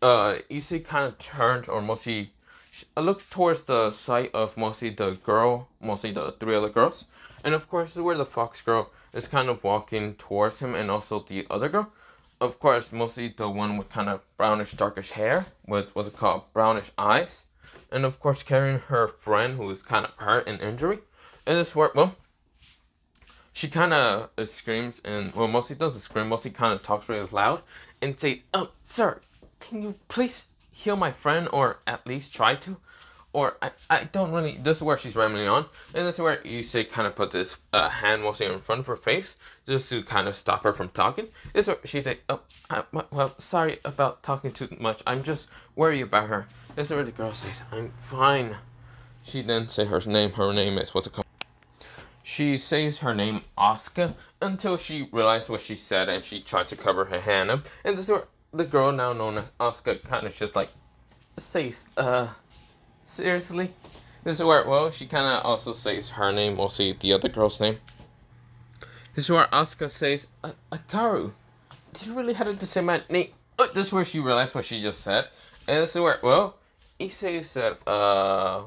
[SPEAKER 1] Issei kind of turns, or mostly looks towards the side of mostly the girl, mostly the three other girls. And of course, where the fox girl is kind of walking towards him, and also the other girl. Of course, mostly the one with kind of brownish, darkish hair, with what's it called, brownish eyes. And of course, carrying her friend who is kind of hurt and injury. And this where, well, she kind of screams, and, well, mostly doesn't scream, mostly kind of talks really loud, and says, "Oh, sir, can you please heal my friend, or at least try to? Or I don't really," this is where she's rambling on, and this is where Issei kind of puts his hand mostly in front of her face, just to kind of stop her from talking. This is where she's like, "Oh, well, sorry about talking too much, I'm just worried about her." This is where the girl says, "I'm fine." She then says her name is, what's it called? She says her name, Asuka, until she realized what she said, and she tries to cover her hand up, and this is where the girl now known as Asuka kind of just like says, seriously? This is where, well, she kind of also says her name, mostly the other girl's name. This is where Asuka says, Akaru, did you really have to say my name? This is where she realized what she just said. And this is where, well, Issei said,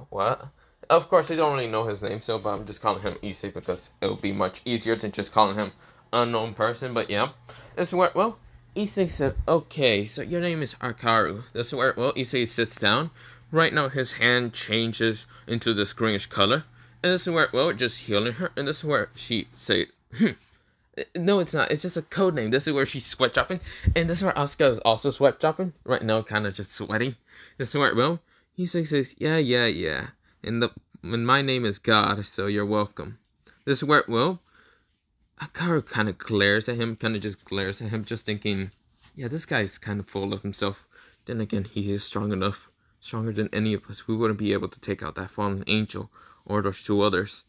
[SPEAKER 1] what? Of course, I don't really know his name still, but I'm just calling him Issei because it would be much easier than just calling him unknown person, but yeah. This is where, well, Issei said, okay, so your name is Akaru. This is where, well, Issei sits down. Right now, his hand changes into this greenish color. And this is where, well, just healing her. And this is where she said, no, it's not. It's just a code name. This is where she's sweat dropping. And this is where Asuka is also sweat dropping. Right now, kind of just sweating. This is where, well, Issei says, yeah. And my name is God, so you're welcome. This is where, well, Akaru kind of glares at him, just thinking, yeah, this guy's kind of full of himself. Then again, he is strong enough, stronger than any of us. We wouldn't be able to take out that fallen angel or those two others.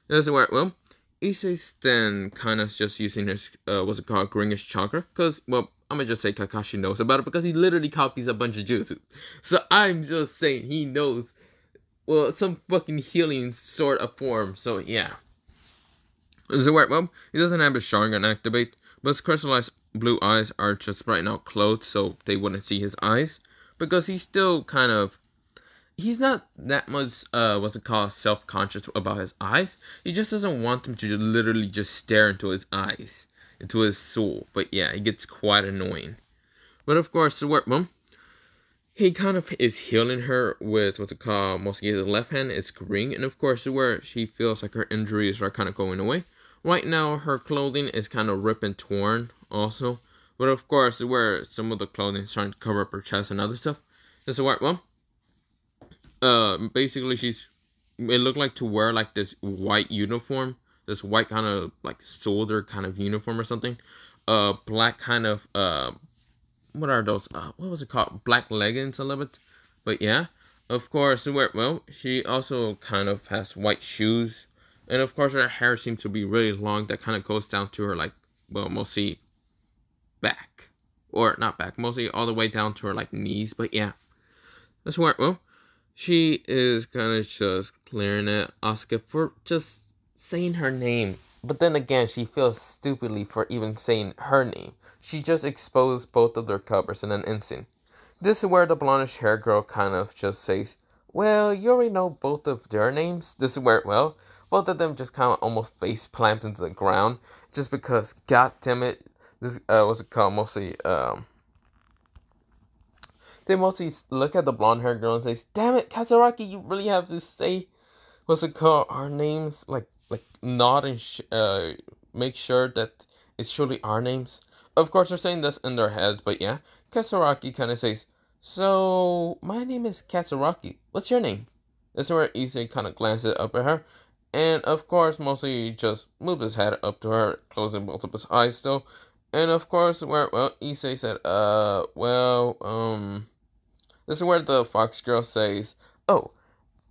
[SPEAKER 1] This is where, well, Issei's then kind of just using his, what's it called, greenish chakra, because, well, I'm gonna just say Kakashi knows about it, because he literally copies a bunch of jutsu. So I'm just saying he knows, well, some fucking healing sort of form, so yeah. Is it where, well, he doesn't have his Sharingan activate, but his crystallized blue eyes are just right now closed, so they wouldn't see his eyes, because he's still kind of, he's not that much, what's it called, self-conscious about his eyes. He just doesn't want them to literally just stare into his eyes, into his soul, but yeah, it gets quite annoying. But of course, the work, well, he kind of is healing her with, what's it called, mostly his left hand, it's green, and of course, where she feels like her injuries are kind of going away. Right now, her clothing is kind of ripped and torn, also, but of course, where some of the clothing is trying to cover up her chest and other stuff. This is where, well, basically, it looked like to wear, like, this white uniform, this white kind of, like, soldier kind of uniform or something, black kind of, what are those, what was it called, black leggings a little bit, but yeah, of course, well, she also kind of has white shoes, and of course, her hair seems to be really long, that kind of goes down to her, like, well, mostly back, or not back, mostly all the way down to her, like, knees, but yeah, that's where, well, she is kind of just clearing at Asuka for just saying her name, but then again, she feels stupidly for even saying her name. She just exposed both of their covers in an instant. This is where the blondish hair girl kind of just says, well, you already know both of their names. This is where, well, both of them just kind of almost face plant into the ground, just because, god damn it, this, what's it called, mostly, they mostly look at the blonde hair girl and say, damn it, Katsuragi, you really have to say, what's it called, our names, like nod and make sure that it's surely our names. Of course, they're saying this in their heads, but yeah, Katsuragi kind of says, so, my name is Katsuragi, what's your name? This is where Issei kind of glances up at her, and of course, mostly just moves his head up to her, closing both of his eyes still, and of course, where, well, Issei said, this is where the fox girl says, oh,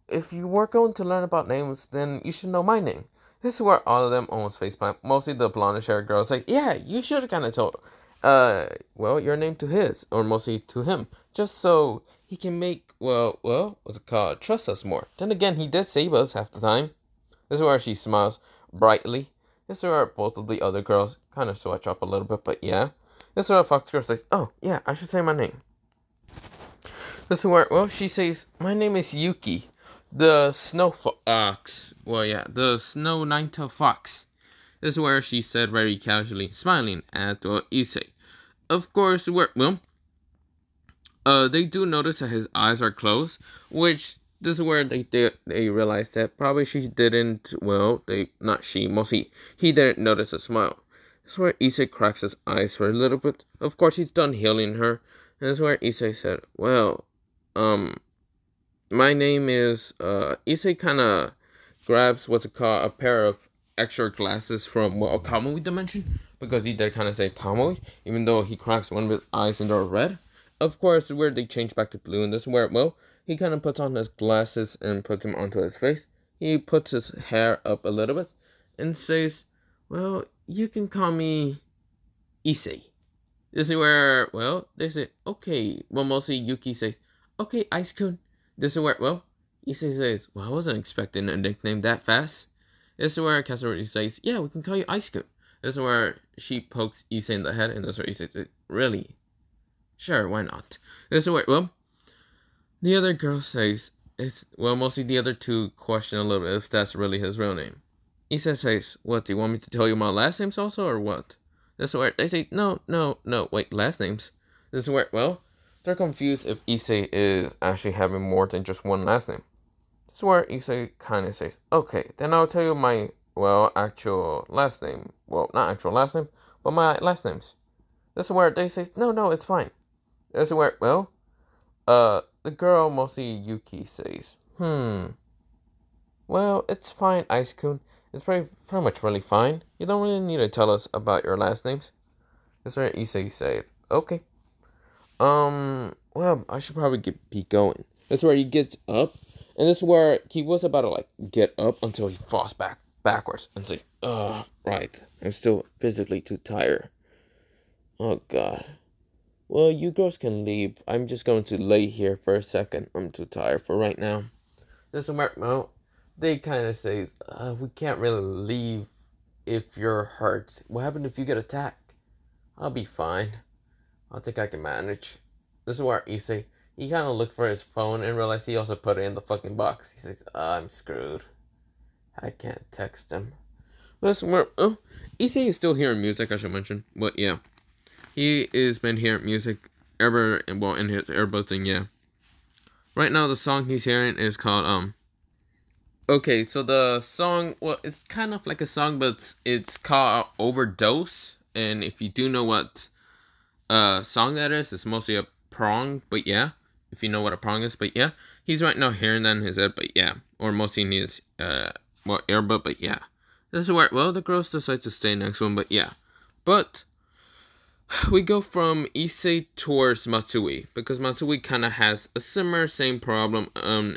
[SPEAKER 1] if you were going to learn about names, then you should know my name. This is where all of them almost faceplant. Mostly the blondish haired girl is like, yeah, you should have kind of told, well, your name to his, or mostly to him, just so he can make, what's it called, trust us more. Then again, he did save us half the time. This is where she smiles brightly. This is where both of the other girls kind of switch up a little bit, but yeah. This is where Fox girl says, oh, yeah, I should say my name. This is where, well, she says, my name is Yuki, the snow fox. Well, yeah, the snow nine-tailed fox. This is where she said very casually, smiling at Issei. Of course, they do notice that his eyes are closed, which this is where they realize that probably she didn't, mostly he didn't notice a smile. This is where Issei cracks his eyes for a little bit. Of course, he's done healing her. And this is where Issei said, well, my name is, Issei kind of grabs what's it called, a pair of extra glasses from, a Kamui dimension, because he did kind of say Kamui, even though he cracks one of his eyes and they're red. Of course, where they change back to blue, and this is where, he kind of puts on his glasses and puts them onto his face. He puts his hair up a little bit and says, well, you can call me Issei. This is where, they say, okay. Well, mostly Yuki says, okay, Ice-kun. This is where, Issei says, well, I wasn't expecting a nickname that fast. This is where Kasuri says, yeah, we can call you Ice-kun. This is where she pokes Issei in the head, and this is where Issei says, really? Sure, why not? This is where, the other girl says, mostly the other two question a little bit if that's really his real name. Issei says, what, do you want me to tell you my last names also, or what? This is where they say, no, wait, last names. This is where, they're confused if Issei is actually having more than just one last name. This is where Issei kind of says, okay, then I'll tell you my, actual last name. Well, not actual last name, but my last names. This is where they say, no, it's fine. This is where, the girl, mostly Yuki, says, well, it's fine, Ice-kun. It's pretty much really fine. You don't really need to tell us about your last names. This is where Issei said, okay. I should probably be going. This is where he gets up, and this is where he was about to, get up until he falls backwards. And say, right, I'm still physically too tired. Oh, God. Well, you girls can leave. I'm just going to lay here for a second. I'm too tired for right now. This is where, they kind of say, we can't really leave if you're hurt. What happened if you get attacked? I'll be fine. I think I can manage. This is where Issei, he kind of looked for his phone and realized he also put it in the fucking box. He says, I'm screwed. I can't text him. This is where, Issei is still hearing music, I should mention. But yeah, he has been hearing music in his earbuds, and yeah. Right now, the song he's hearing is called, okay, so the song, it's kind of like a song, but it's called Overdose. And if you do know what song that is, it's mostly a prong, but yeah. If you know what a prong is, but yeah. He's right now hearing that in his head, but yeah. Or mostly in his, earbud, but yeah. This is where, the girls decide to stay next to him, but yeah. But we go from Issei towards Matsui, because Matsui kind of has a same problem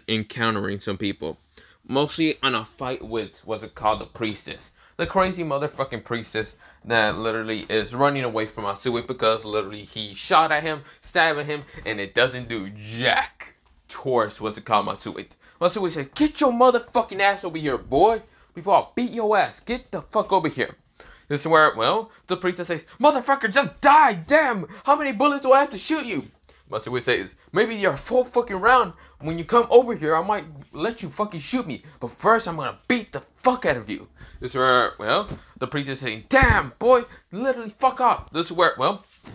[SPEAKER 1] encountering some people. Mostly on a fight with, what's it called, the priestess. The crazy motherfucking priestess that literally is running away from Matsui because literally he shot at him, stabbing him, and it doesn't do jack towards, what's it called, Matsui. Matsui said, get your motherfucking ass over here, boy, before I beat your ass. Get the fuck over here. This is where, the priestess says, motherfucker, just die, damn! How many bullets do I have to shoot you? Matsui says, maybe your full fucking round. When you come over here, I might let you fucking shoot me. But first, I'm gonna beat the fuck out of you. This is where, the priest is saying, damn, boy, literally fuck up. This is where,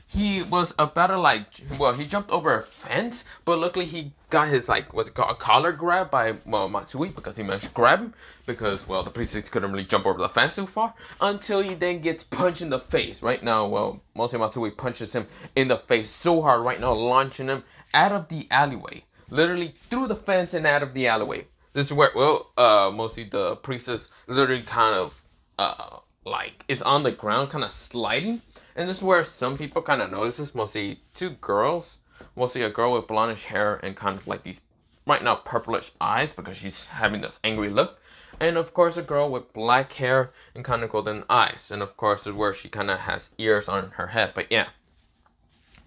[SPEAKER 1] he was about to, he jumped over a fence, but luckily he got his, a collar grab by, Matsui, because he managed to grab him, because, the priest couldn't really jump over the fence too far, until he then gets punched in the face. Right now, mostly Matsui punches him in the face so hard right now, launching him out of the alleyway. Literally through the fence and out of the alleyway. This is where, mostly the priestess literally kind of, is on the ground, kind of sliding. And this is where some people kind of notice this, mostly two girls. Mostly a girl with blondish hair and kind of these, right now, purplish eyes, because she's having this angry look. And of course, a girl with black hair and kind of golden eyes. And of course, is where she kind of has ears on her head. But yeah,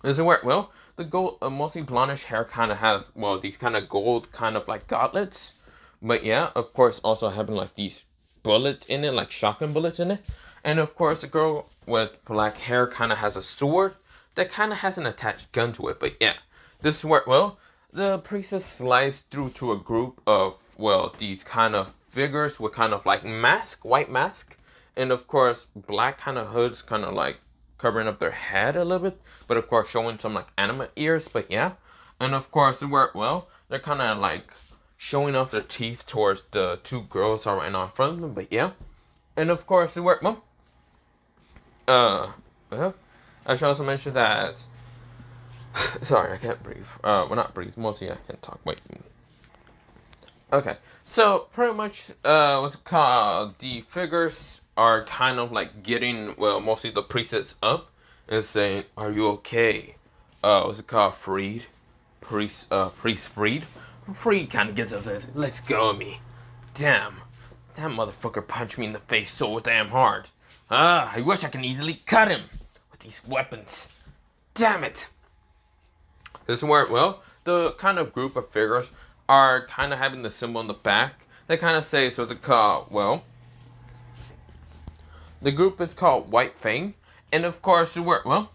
[SPEAKER 1] this is where, well, the gold, mostly blondish hair kind of has, well, these kind of gold kind of like gauntlets. But yeah, of course, also having like these bullets in it, like shotgun bullets in it. And of course, the girl with black hair kind of has a sword that kind of has an attached gun to it. But yeah, this is where, well, the priestess slides through to a group of, well, these kind of figures with kind of like white mask. And of course, black kind of hoods kind of like covering up their head a little bit. But of course, showing some like anime ears. But yeah. And of course, they're kind of like showing off their teeth towards the two girls that are right now in front of them. But yeah. And of course, well, I should also mention that. Sorry, I can't breathe. Well, not breathe. Mostly I can't talk. Wait. Okay. So pretty much, what's it called? The figures are kind of like getting, well, mostly the priestess up and saying, "Are you okay?" What's it called? Freed. Priest freed. Freed kind of gets up and says, "Let's go of me." Damn. That motherfucker punched me in the face so damn hard. I wish I can easily cut him with these weapons. Damn it. This is where, well, the kind of group of figures are kind of having the symbol in the back. They kind of say, so it's called, well, the group is called White Fang. And of course, well,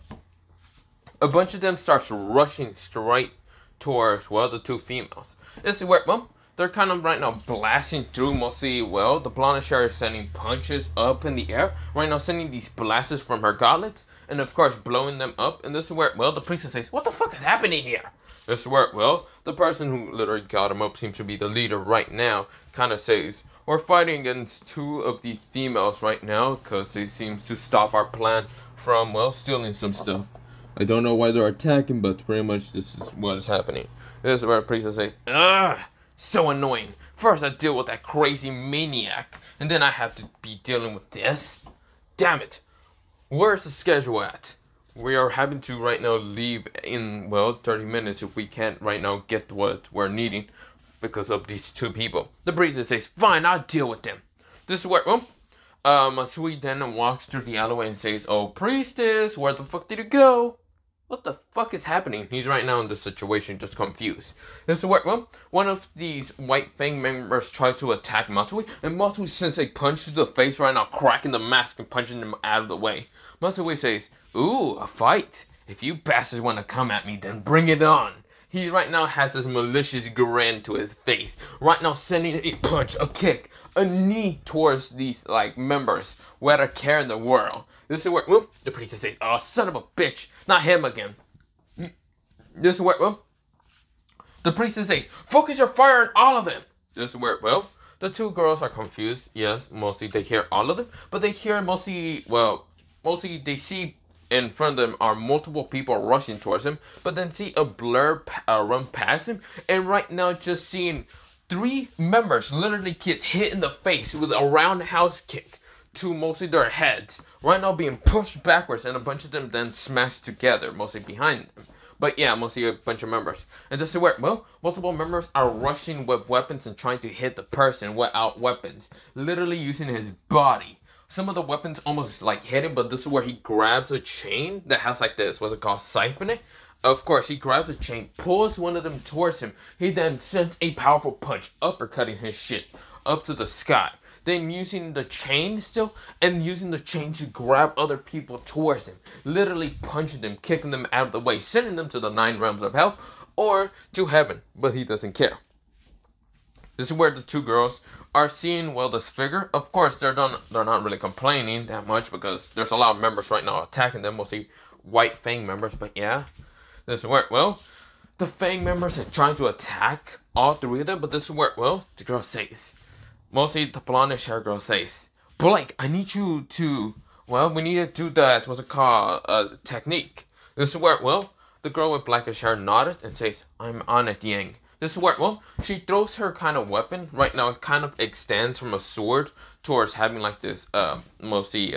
[SPEAKER 1] a bunch of them starts rushing straight towards, well, the two females. This is where, well, they're kind of right now blasting through mostly, well, the blonde hair is sending punches up in the air. Right now sending these blasts from her gauntlets. And of course blowing them up. And this is where, well, the priestess says, "What the fuck is happening here?" This is where, well, the person who literally got him up seems to be the leader right now. Kind of says, "We're fighting against two of these females right now. Because they seem to stop our plan from, well, stealing some stuff. I don't know why they're attacking, but pretty much this is what is happening." This is where the priestess says, "Ugh! So annoying. First I deal with that crazy maniac, and then I have to be dealing with this. Damn it. Where's the schedule at? We are having to right now leave in, well, 30 minutes if we can't right now get what we're needing because of these two people." The priestess says, "Fine, I'll deal with them." This is where, well, Masui then walks through the alleyway and says, "Oh, priestess, where the fuck did you go? What the fuck is happening?" He's right now in this situation, just confused. This is where, well, one of these White Fang members tries to attack Matsui, and Matsui sends a punch to the face right now, cracking the mask and punching him out of the way. Matsui says, "Ooh, a fight. If you bastards want to come at me, then bring it on." He right now has this malicious grin to his face, right now sending a punch, a kick, a knee towards these, like, members without a care in the world. This is where, well, the priestess says, "Oh, son of a bitch, not him again." This is where, well, the priestess says, "Focus your fire on all of them." This is where, well, the two girls are confused. Yes, mostly they hear all of them, but they hear mostly, well, mostly they see in front of them are multiple people rushing towards him, but then see a blur run past him, and right now just seeing three members literally get hit in the face with a roundhouse kick to mostly their heads, right now being pushed backwards, and a bunch of them then smashed together, mostly behind them. But yeah, mostly a bunch of members. And this is where, well, multiple members are rushing with weapons and trying to hit the person without weapons, literally using his body. Some of the weapons almost like hit him, but this is where he grabs a chain that has like this, what's it called, siphon it? Of course, he grabs a chain, pulls one of them towards him. He then sends a powerful punch, uppercutting his shit up to the sky. Then using the chain still, and using the chain to grab other people towards him. Literally punching them, kicking them out of the way, sending them to the 9 realms of hell, or to heaven, but he doesn't care. This is where the two girls are seeing, well, this figure. Of course, they're not really complaining that much because there's a lot of members right now attacking them, mostly White Fang members, but yeah. This is where, well, the Fang members are trying to attack all three of them, but this is where, well, the girl says, mostly the blondish hair girl says, "Blake, I need you to, well, we need to do that, what's it called, technique." This is where, well, the girl with blackish hair nodded and says, "I'm on it, Yang." This is where, well, she throws her kind of weapon. Right now, it kind of extends from a sword towards having like this, mostly,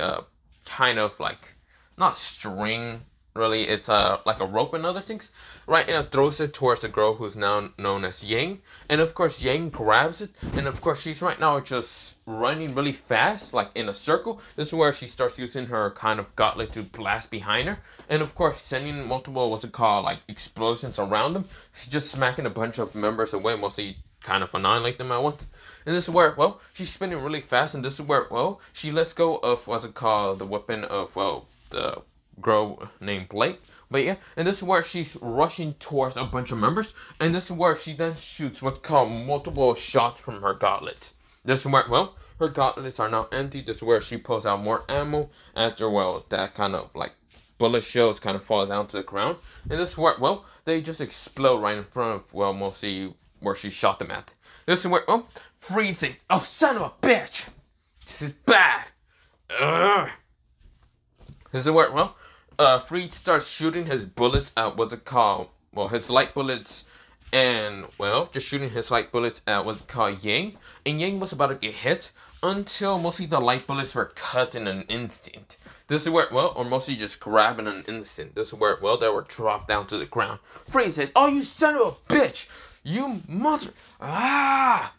[SPEAKER 1] kind of like, not string, really, it's like a rope and other things, right? And it throws it towards the girl who's now known as Yang. And of course, Yang grabs it, and of course, she's right now just running really fast, like in a circle. This is where she starts using her kind of gauntlet to blast behind her, and of course, sending multiple like explosions around them. She's just smacking a bunch of members away, mostly kind of annihilate them at once. And this is where, well, she's spinning really fast, and this is where, well, she lets go of the weapon of, well, the girl named Blake. But yeah, and this is where she's rushing towards a bunch of members, and this is where she then shoots what's called multiple shots from her gauntlet. This is where, well, her gauntlets are now empty. This is where she pulls out more ammo after, well, that kind of like bullet shells kind of fall down to the ground. And this is where, well, they just explode right in front of, well, mostly where she shot them at. This is where, oh, Freeze says, "Oh, son of a bitch! This is bad!" Ugh. This is where, well, Freeze starts shooting his bullets at what's it called? Well, his light bullets, and, well, just shooting his light bullets at what's called Yang. And Yang was about to get hit until mostly the light bullets were cut in an instant. This is where, well, or mostly just grabbed in an instant. This is where, well, they were dropped down to the ground. Freeze said, "Oh, you son of a bitch! You mother... Ah!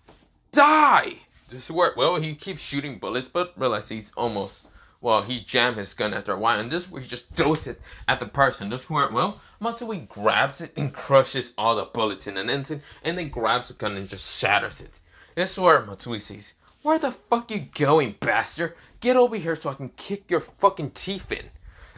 [SPEAKER 1] Die!" This is where, well, he keeps shooting bullets, but realizes he's almost... Well, he jammed his gun after a while, and this is where he just throws it at the person. This is where, well, Matsui grabs it and crushes all the bullets in an instant, and then grabs the gun and just shatters it. This is where Matsui says, "Where the fuck you going, bastard? Get over here so I can kick your fucking teeth in."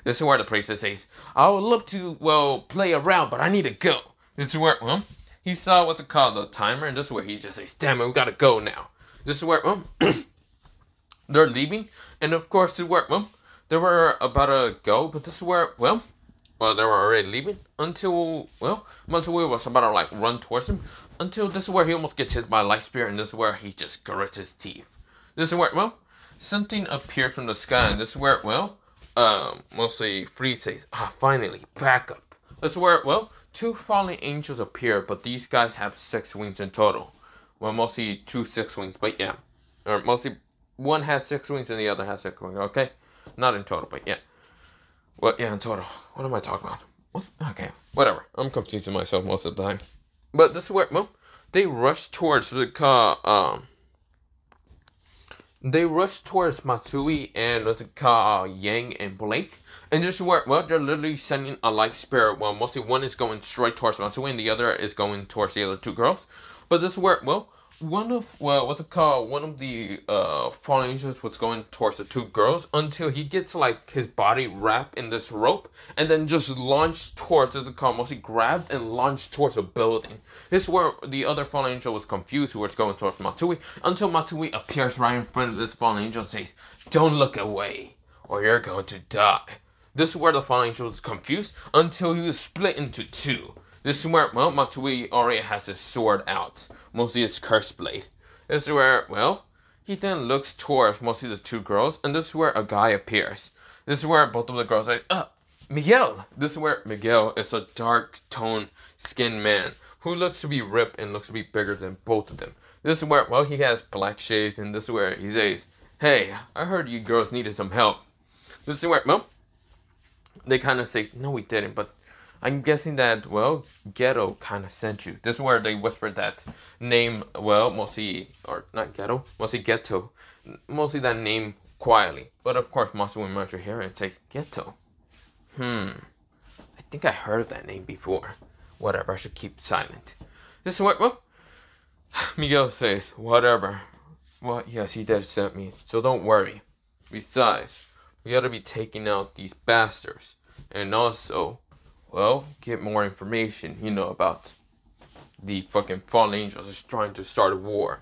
[SPEAKER 1] This is where the priestess says, "I would love to, well, play around, but I need to go." This is where, well, he saw what's it called, the timer, and this is where he just says, "Damn it, we gotta go now." This is where, well, they're leaving, and of course, this is where, well, they were about to go, but this is where, well, they were already leaving until, well, Matsui was about to, like, run towards him, until this is where he almost gets hit by a light spear, and this is where he just grits his teeth. This is where, well, something appears from the sky, and this is where, well, mostly Freeze says, "Ah, finally, back up." This is where, well, two fallen angels appear, but these guys have 6 wings in total. Well, mostly 2 6 wings, but yeah. Or mostly one has 6 wings and the other has 6 wings, okay? Not in total, but yeah. Well, yeah, in total. What am I talking about? What? Okay, whatever. I'm confusing myself most of the time. But this is where, well, they rush towards the car, they rush towards Matsui and what's it called, Yang and Blake. And this is where, well, they're literally sending a light spear. Well, mostly one is going straight towards Matsui and the other is going towards the other 2 girls. But this is where, well, one of, well, what's it called? One of the fallen angels was going towards the 2 girls until he gets, like, his body wrapped in this rope and then just launched towards, what's it called? Mostly grabbed and launched towards a building. This is where the other fallen angel was confused who was going towards Matsui until Matsui appears right in front of this fallen angel and says, "Don't look away or you're going to die." This is where the fallen angel was confused until he was split into 2. This is where, well, Matsui already has his sword out, mostly his curse blade. This is where, well, he then looks towards mostly the 2 girls, and this is where a guy appears. This is where both of the girls are like, Miguel! This is where Miguel is a dark toned skinned man who looks to be ripped and looks to be bigger than both of them. This is where, well, he has black shades, and this is where he says, "Hey, I heard you girls needed some help." This is where, well, they kind of say, "No, we didn't, but I'm guessing that, well, Ghetto kind of sent you." This is where they whispered that name, well, mostly, or not Ghetto, mostly Ghetto, mostly that name quietly. But of course, Matsui and Matsui hear it and says, "Ghetto. I think I heard of that name before. Whatever, I should keep silent." This is where, well, Miguel says, "Whatever. Well, yes, he did send me, so don't worry. Besides, we gotta be taking out these bastards. And also, well, get more information, you know, about the fucking fallen angels is trying to start a war."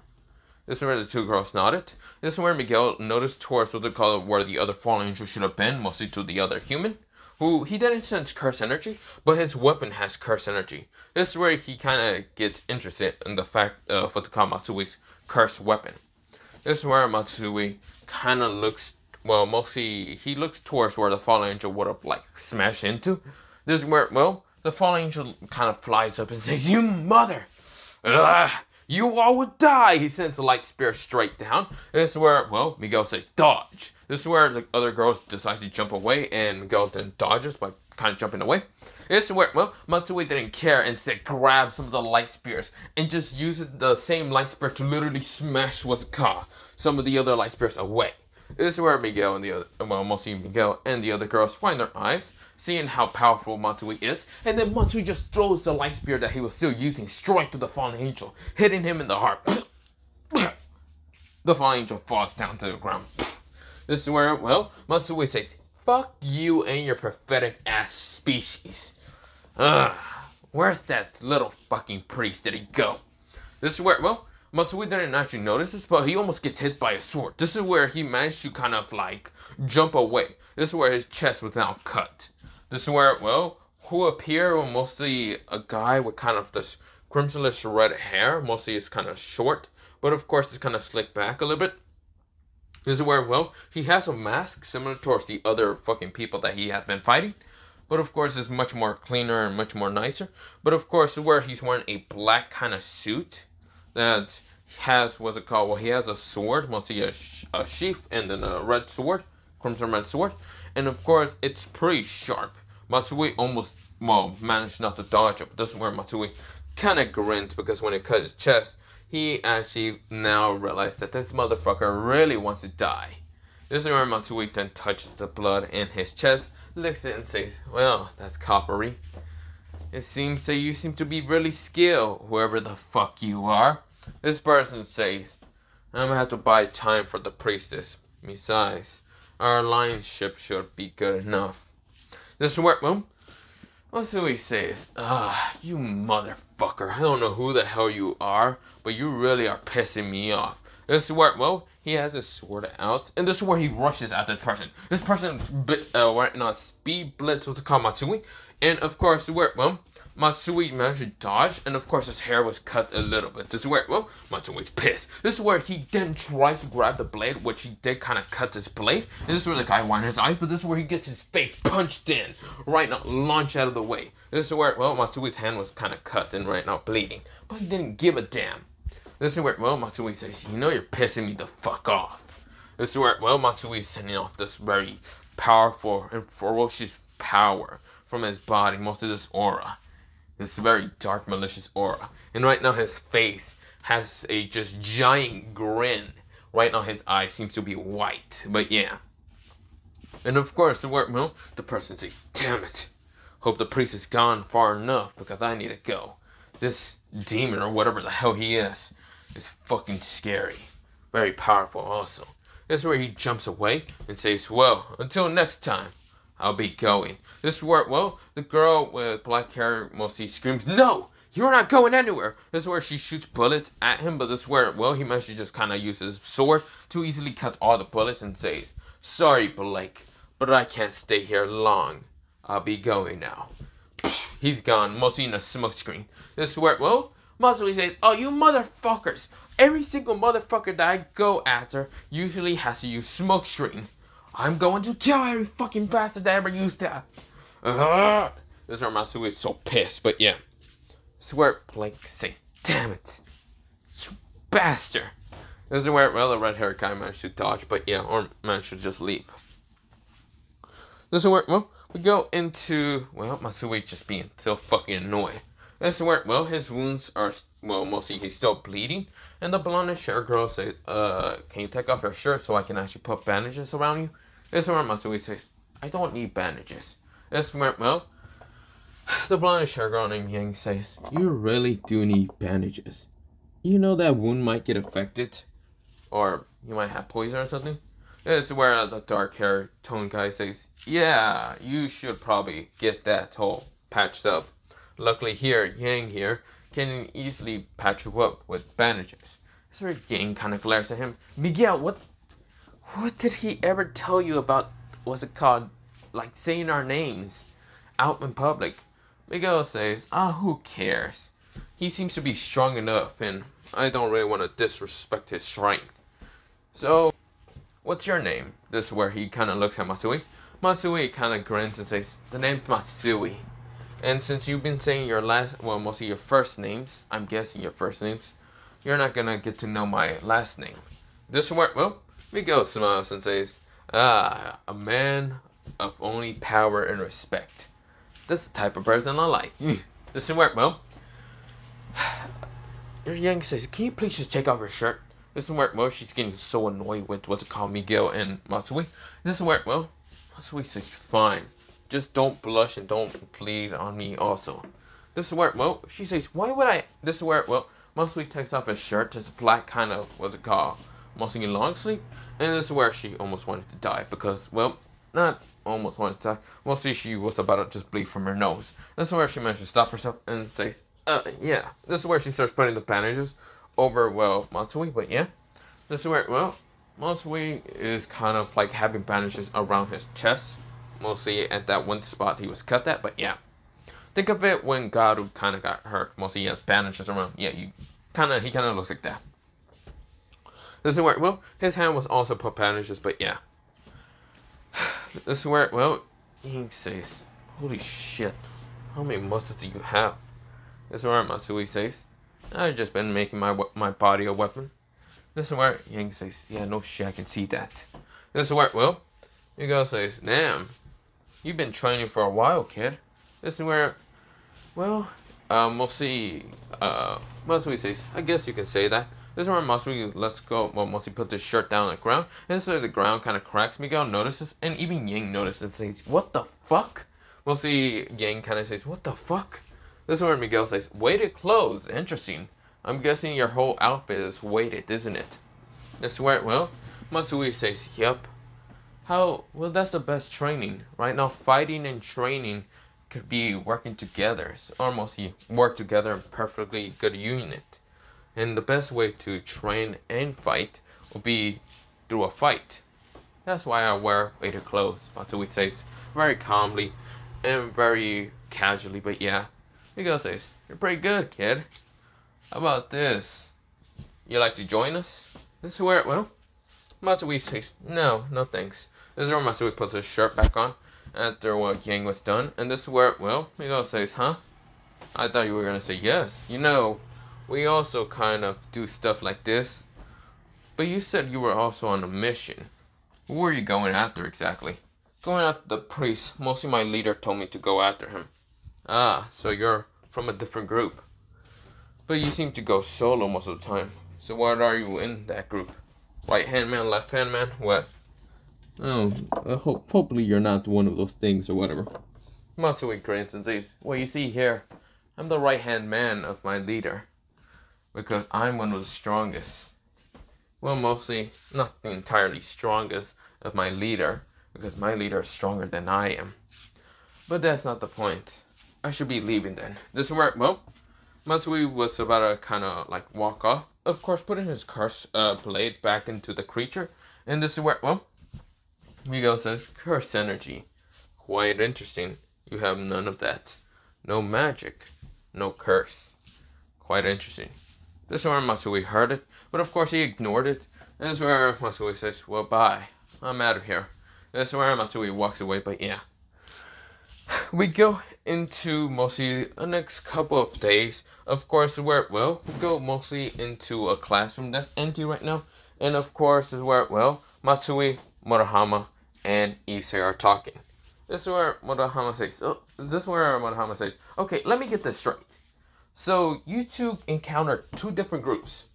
[SPEAKER 1] This is where the 2 girls nodded. This is where Miguel noticed towards what they call it, where the other fallen angel should have been, mostly to the other human, who he didn't sense curse energy, but his weapon has curse energy. This is where he kind of gets interested in the fact of what they call Matsui's curse weapon. This is where Matsui kind of looks, well, mostly he looks towards where the fallen angel would have, like, smashed into. This is where, well, the fallen angel kind of flies up and says, "You mother! You all would die!" He sends a light spear straight down. This is where, well, Miguel says, "Dodge." This is where the other girls decide to jump away, and Miguel then dodges by kind of jumping away. This is where, well, Matsui didn't care and instead grabbed some of the light spears and just used the same light spear to literally smash some of the other light spears away. This is where Miguel and the other, well, mostly Miguel and the other girls find their eyes, seeing how powerful Matsui is, and then Matsui just throws the light spear that he was still using straight to the fallen angel, hitting him in the heart. The fallen angel falls down to the ground. This is where, well, Matsui says, "Fuck you and your pathetic ass species. Where's that little fucking priest? Did he go?" This is where, well, Matsui didn't actually notice this, but he almost gets hit by a sword. This is where he managed to kind of like jump away. This is where his chest was now cut. This is where, well, who appear were mostly a guy with kind of this crimsonish red hair. Mostly it's kind of short, but of course it's kind of slicked back a little bit. This is where, well, he has a mask similar towards the other fucking people that he has been fighting. But of course it's much more cleaner and much more nicer. But of course where he's wearing a black kind of suit that has, what's it called? Well, he has a sword, mostly a sheath, and then a red sword, crimson red sword. And of course it's pretty sharp. Matsui almost, well, managed not to dodge it. But this is where Matsui kind of grins, because when it cut his chest, he actually now realized that this motherfucker really wants to die. This is where Matsui then touches the blood in his chest, licks it and says, "Well, that's coppery. It seems that you seem to be really skilled, whoever the fuck you are." This person says, "I'm gonna have to buy time for the priestess. Besides, our alliance ship should be good enough." This is where, well, Matsui says, "You motherfucker, I don't know who the hell you are, but you really are pissing me off." This is where, well, he has his sword out, and this is where he rushes at this person. This person, right now, speed blitz, what's it called, Matsui, and of course, where, well, Matsui managed to dodge, and of course his hair was cut a little bit. This is where, well, Matsui's pissed. This is where he then tries to grab the blade, which he did kind of cut his blade. And this is where the guy winded his eyes, but this is where he gets his face punched in. Right now, launch out of the way. This is where, well, Matsui's hand was kind of cut and right now bleeding. But he didn't give a damn. This is where, well, Matsui says, "You know you're pissing me the fuck off." This is where, well, Matsui is sending off this very powerful and ferocious power from his body, most of this aura. This very dark, malicious aura. And right now his face has a just giant grin. Right now his eyes seem to be white. But yeah. And of course, well, the person says, "Damn it. Hope the priest is gone far enough because I need to go. This demon or whatever the hell he is fucking scary. Very powerful also." This is where he jumps away and says, "Well, until next time, I'll be going." This is where, well, the girl with black hair mostly screams, "No! You're not going anywhere!" This is where she shoots bullets at him, but this is where, well, he managed to just kind of use his sword to easily cut all the bullets and says, "Sorry, Blake, but I can't stay here long. I'll be going now." He's gone, mostly in a smoke screen. This is where, well, Matsui says, "Oh, you motherfuckers! Every single motherfucker that I go after usually has to use smoke screen. I'm going to kill every fucking bastard that ever used that." This is where Matsui is so pissed, but yeah. This is where Blake says, "Damn it, you bastard." This is where, well, the red-haired guy managed to dodge, but yeah, or managed to just leave. This is where, well, we go into, well, Matsui just being so fucking annoying. This is where, well, his wounds are, well, mostly he's still bleeding. And the blondish hair girl says, "Can you take off your shirt so I can actually put bandages around you?" This is where Matsui says, "I don't need bandages." This is where, well, the blondish hair girl named Yang says, "You really do need bandages. You know that wound might get affected, or you might have poison or something." This is where the dark hair tone guy says, "Yeah, you should probably get that all patched up. Luckily here, Yang here can easily patch you up with bandages." This is where Yang kind of glares at him. "Miguel, what did he ever tell you about, what's it called, like saying our names out in public?" Miguel says, "Who cares? He seems to be strong enough, and I don't really want to disrespect his strength. So, what's your name?" This is where he kind of looks at Matsui. Matsui kind of grins and says, "The name's Matsui. And since you've been saying your mostly your first names, I'm guessing your first names, you're not gonna get to know my last name." This is where, well, Miguel smiles and says, A man of only power and respect. That's the type of person I like. This is work, Mo. Yang says, can you please just take off your shirt? This is work, Mo. She's getting so annoyed with what's it called, Miguel and Matsui. This is work, Mo. Matsui says, fine. Just don't blush and don't plead on me also. This is work, Mo. She says, why would I? This is work, Mo. Matsui takes off his shirt. It's black kind of, what's it called? Mostly long sleeve. And this is where she almost wanted to die because, well, not almost wanted to die. Mostly she was about to just bleed from her nose. This is where she managed to stop herself and says, yeah. This is where she starts putting the bandages over, well, Matsui, but yeah. This is where, well, Matsui is kind of like having bandages around his chest. Mostly at that one spot he was cut at, but yeah. Think of it when Garu kind of got hurt. Mostly he has bandages around. Yeah, he kind of looks like that. This is where, well, his hand was also put bandages, but yeah. This is where, well, he says, holy shit, how many muscles do you have? This is where Matsui says, I've just been making my body a weapon. This is where Yang says, yeah, no shit, I can see that. This is where, well, Miguel says, damn, you've been training for a while, kid. This is where, well, mostly, Matsui says, I guess you can say that. This is where Matsui lets go, well, Matsui puts his shirt down on the ground, and so the ground kind of cracks. Miguel notices, and even Yang notices and says, what the fuck? Mostly Yang kind of says, what the fuck? This is where Miguel says, weighted clothes, interesting. I'm guessing your whole outfit is weighted, isn't it? This is where, well, Matsui says, yep. How, well, that's the best training. Right now, fighting and training could be working together, or mostly work together in perfectly good unit. And the best way to train and fight will be through a fight. That's why I wear weighted clothes. Matsui says very calmly and very casually, but yeah. Miguel says, you're pretty good, kid. How about this? You like to join us? This is where, well, Matsui says, no thanks. This is where Matsui puts his shirt back on after what Yang was done. And this is where, well, Miguel says, huh? I thought you were going to say yes. You know, we also kind of do stuff like this. But you said you were also on a mission. Who were you going after exactly? Going after the priest. Mostly my leader told me to go after him. Ah, so you're from a different group. But you seem to go solo most of the time. So what are you in that group? Right hand man, left hand man? What? Oh, hopefully you're not one of those things or whatever. Matsui grins and says, well, you see here, I'm the right hand man of my leader. Because I'm one of the strongest. Well, mostly, not the entirely strongest of my leader. Because my leader is stronger than I am. But that's not the point. I should be leaving then. This is where, well, Matsui was about to kind of like walk off. Of course, putting his curse blade back into the creature. And this is where, well, Miguel says, curse energy. Quite interesting. You have none of that. No magic. No curse. Quite interesting. This is where Matsui heard it. But of course he ignored it. And this is where Matsui says, well, bye. I'm out of here. This is where Matsui walks away. But yeah. We go into mostly the next couple of days. Of course, where, well, we go mostly into a classroom that's empty right now. And of course, is where, well, Matsui, Murahama, and Issei are talking. This is where Murahama says, okay, let me get this straight. So, you two encountered two different groups.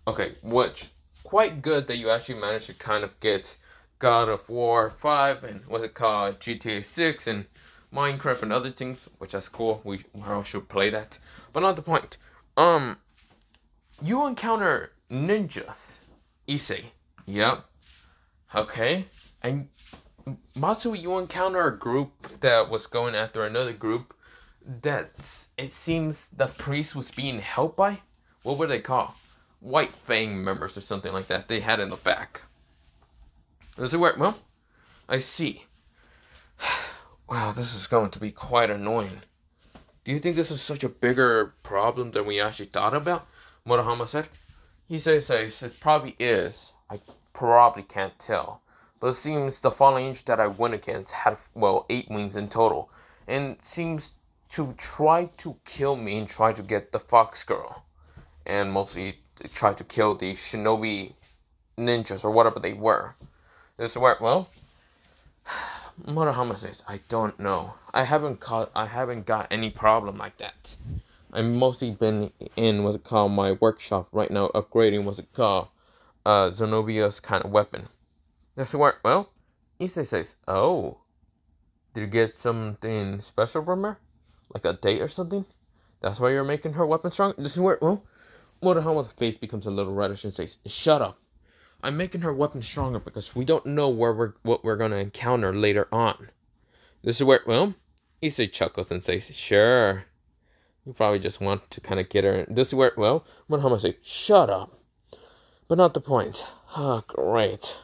[SPEAKER 1] Okay, which, quite good that you actually managed to kind of get God of War 5 and what's it called, GTA 6 and Minecraft and other things, which that's cool. We all should play that. But not the point. You encounter ninjas. Issei. Yep. Okay. And Matsui, you encounter a group that was going after another group that it seems the priest was being helped by. What were they called? White Fang members or something like that. They had in the back. Does it work? Well, I see. Wow, this is going to be quite annoying. Do you think this is such a bigger problem than we actually thought about? Murahama said. He says it probably is. I probably can't tell. But it seems the fallen angel that I went against had, well, 8 wings in total. And seems to try to kill me and try to get the fox girl. And mostly try to kill the shinobi ninjas or whatever they were. This is where, well, Murahama says, I don't know. I haven't got any problem like that. I've mostly been in what's it called my workshop right now, upgrading what's it called Zenobia's kind of weapon. This is where, well, Issei says, oh, did you get something special from her? Like a date or something? That's why you're making her weapon strong? This is where, well, Murahama's face becomes a little reddish and says, shut up. I'm making her weapon stronger because we don't know what we're gonna encounter later on. This is where, well, Issei chuckles and says, sure. You probably just want to kind of get her. This is where, well, Murahama says, shut up. But not the point. Oh, great.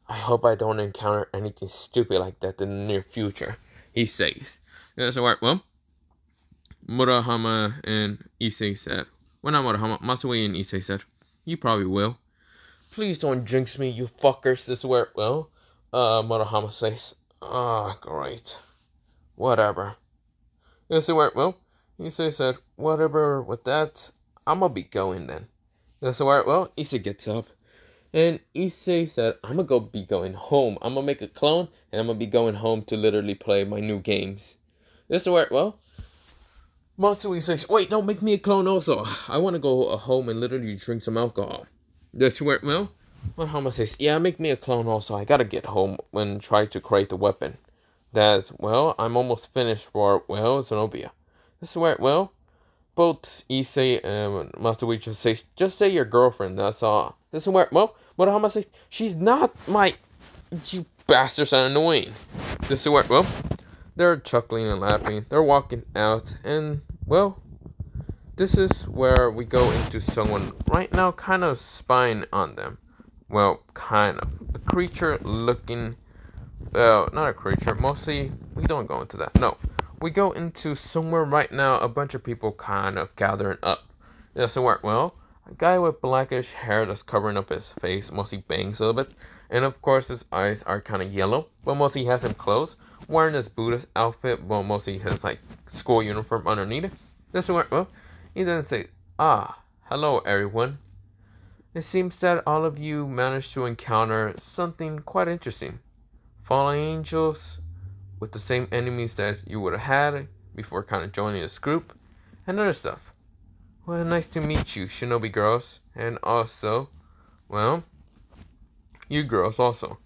[SPEAKER 1] I hope I don't encounter anything stupid like that in the near future, he says. This is where, well, Murahama and Issei said, well, not Murahama, Matsui and Issei said, you probably will. Please don't jinx me, you fuckers. This is where, well, Murahama says, ah, great. Whatever. This is where, well, Issei said, whatever with that, I'm gonna be going then. This is where, well, Issei gets up. And Issei said, I'm gonna be going home. I'm gonna make a clone, and I'm gonna be going home to literally play my new games. This is where, well, Matsui says, wait, no, make me a clone also. I wanna go home and literally drink some alcohol. This is where, well, Murahama says, yeah, make me a clone also. I gotta get home and try to create the weapon. That's, well, I'm almost finished for, well, Zenobia. This is where, well, both Issei and Matsui just say your girlfriend, that's all. This is where, well, Murahama says, she's not my, you bastards are annoying. This is where, well, they're chuckling and laughing. They're walking out, and, well, this is where we go into someone right now kind of spying on them. Well, kind of. A creature looking, well, not a creature, mostly, we don't go into that, no. We go into somewhere right now, a bunch of people kind of gathering up. Yeah, somewhere, well, a guy with blackish hair that's covering up his face, mostly bangs a little bit. And of course, his eyes are kind of yellow, but mostly he has him clothes, wearing his Buddhist outfit, but mostly his, like, school uniform underneath it. This is where, well, he then says, ah, hello everyone. It seems that all of you managed to encounter something quite interesting. Fallen angels with the same enemies that you would have had before kind of joining this group, and other stuff. Well, nice to meet you, Shinobi girls, and also, well, you girls also.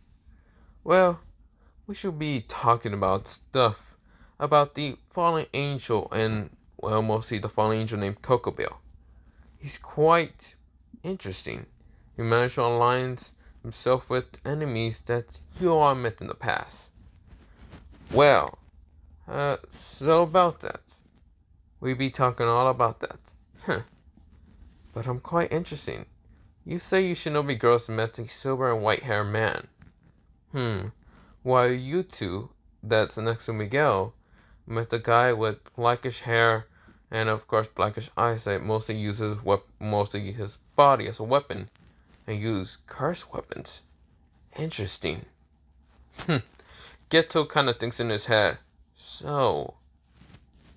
[SPEAKER 1] Well, we should be talking about stuff about the fallen angel and, well, mostly the fallen angel named Kokobell. He's quite interesting. He managed to align himself with enemies that you all met in the past. Well, so about that. We be talking all about that. Huh. But I'm quite interesting. You say you Shinobi girls met a silver and white haired man. While you two, that's next to Miguel, met a guy with blackish hair and of course blackish eyes that mostly uses mostly his body as a weapon and use curse weapons. Interesting. Geto kind of thinks in his head, so,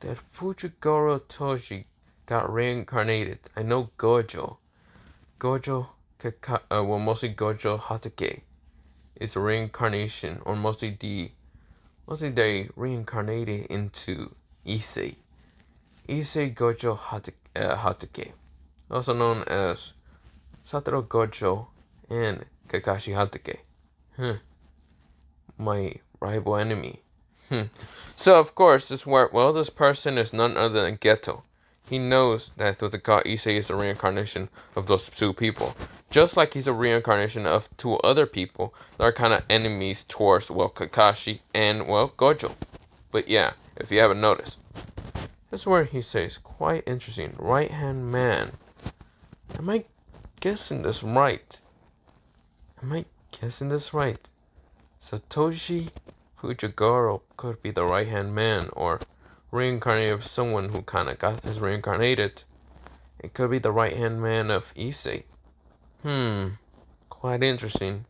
[SPEAKER 1] that Fujigoro Toji got reincarnated. I know Gojo. Well, mostly Gojo Hatake is a reincarnation, or mostly they reincarnated into Issei. Issei Gojo Hatake, also known as Satoru Gojo and Kakashi Hatake. My rival enemy. So of course, this person is none other than Geto. He knows that what the god Issei is a reincarnation of those two people. Just like he's a reincarnation of two other people that are kind of enemies towards, well, Kakashi and, well, Gojo. But yeah, if you haven't noticed. This is where he says, quite interesting, right-hand man. Am I guessing this right? Satoshi Fujigoro could be the right-hand man, or reincarnated of someone who kind of got this reincarnated. It could be the right-hand man of Issei. Quite interesting.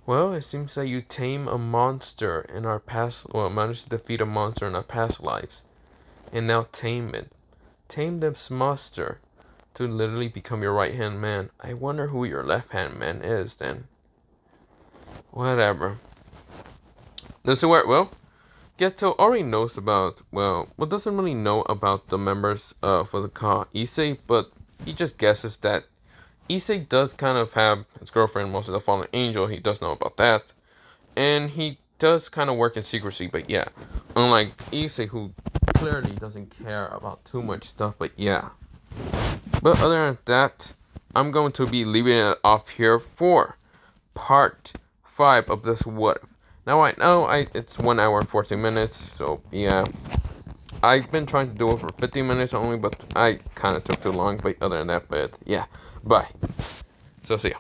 [SPEAKER 1] Well, it seems that you tame a monster in our past, well, managed to defeat a monster in our past lives, and now tame it. Tame this monster to literally become your right-hand man. I wonder who your left-hand man is then. Whatever. This is where, well, Geto already knows about, well, doesn't really know about the members of what's it called, Issei, but he just guesses that Issei does kind of have his girlfriend, most of the fallen angel. He does know about that. And he does kind of work in secrecy, but yeah. Unlike Issei, who clearly doesn't care about too much stuff, but yeah. But other than that, I'm going to be leaving it off here for part 5 of this What If. Now I know it's 1 hour and 14 minutes, so yeah. I've been trying to do it for 15 minutes only, but I kind of took too long, but other than that, but yeah. Bye. So see ya.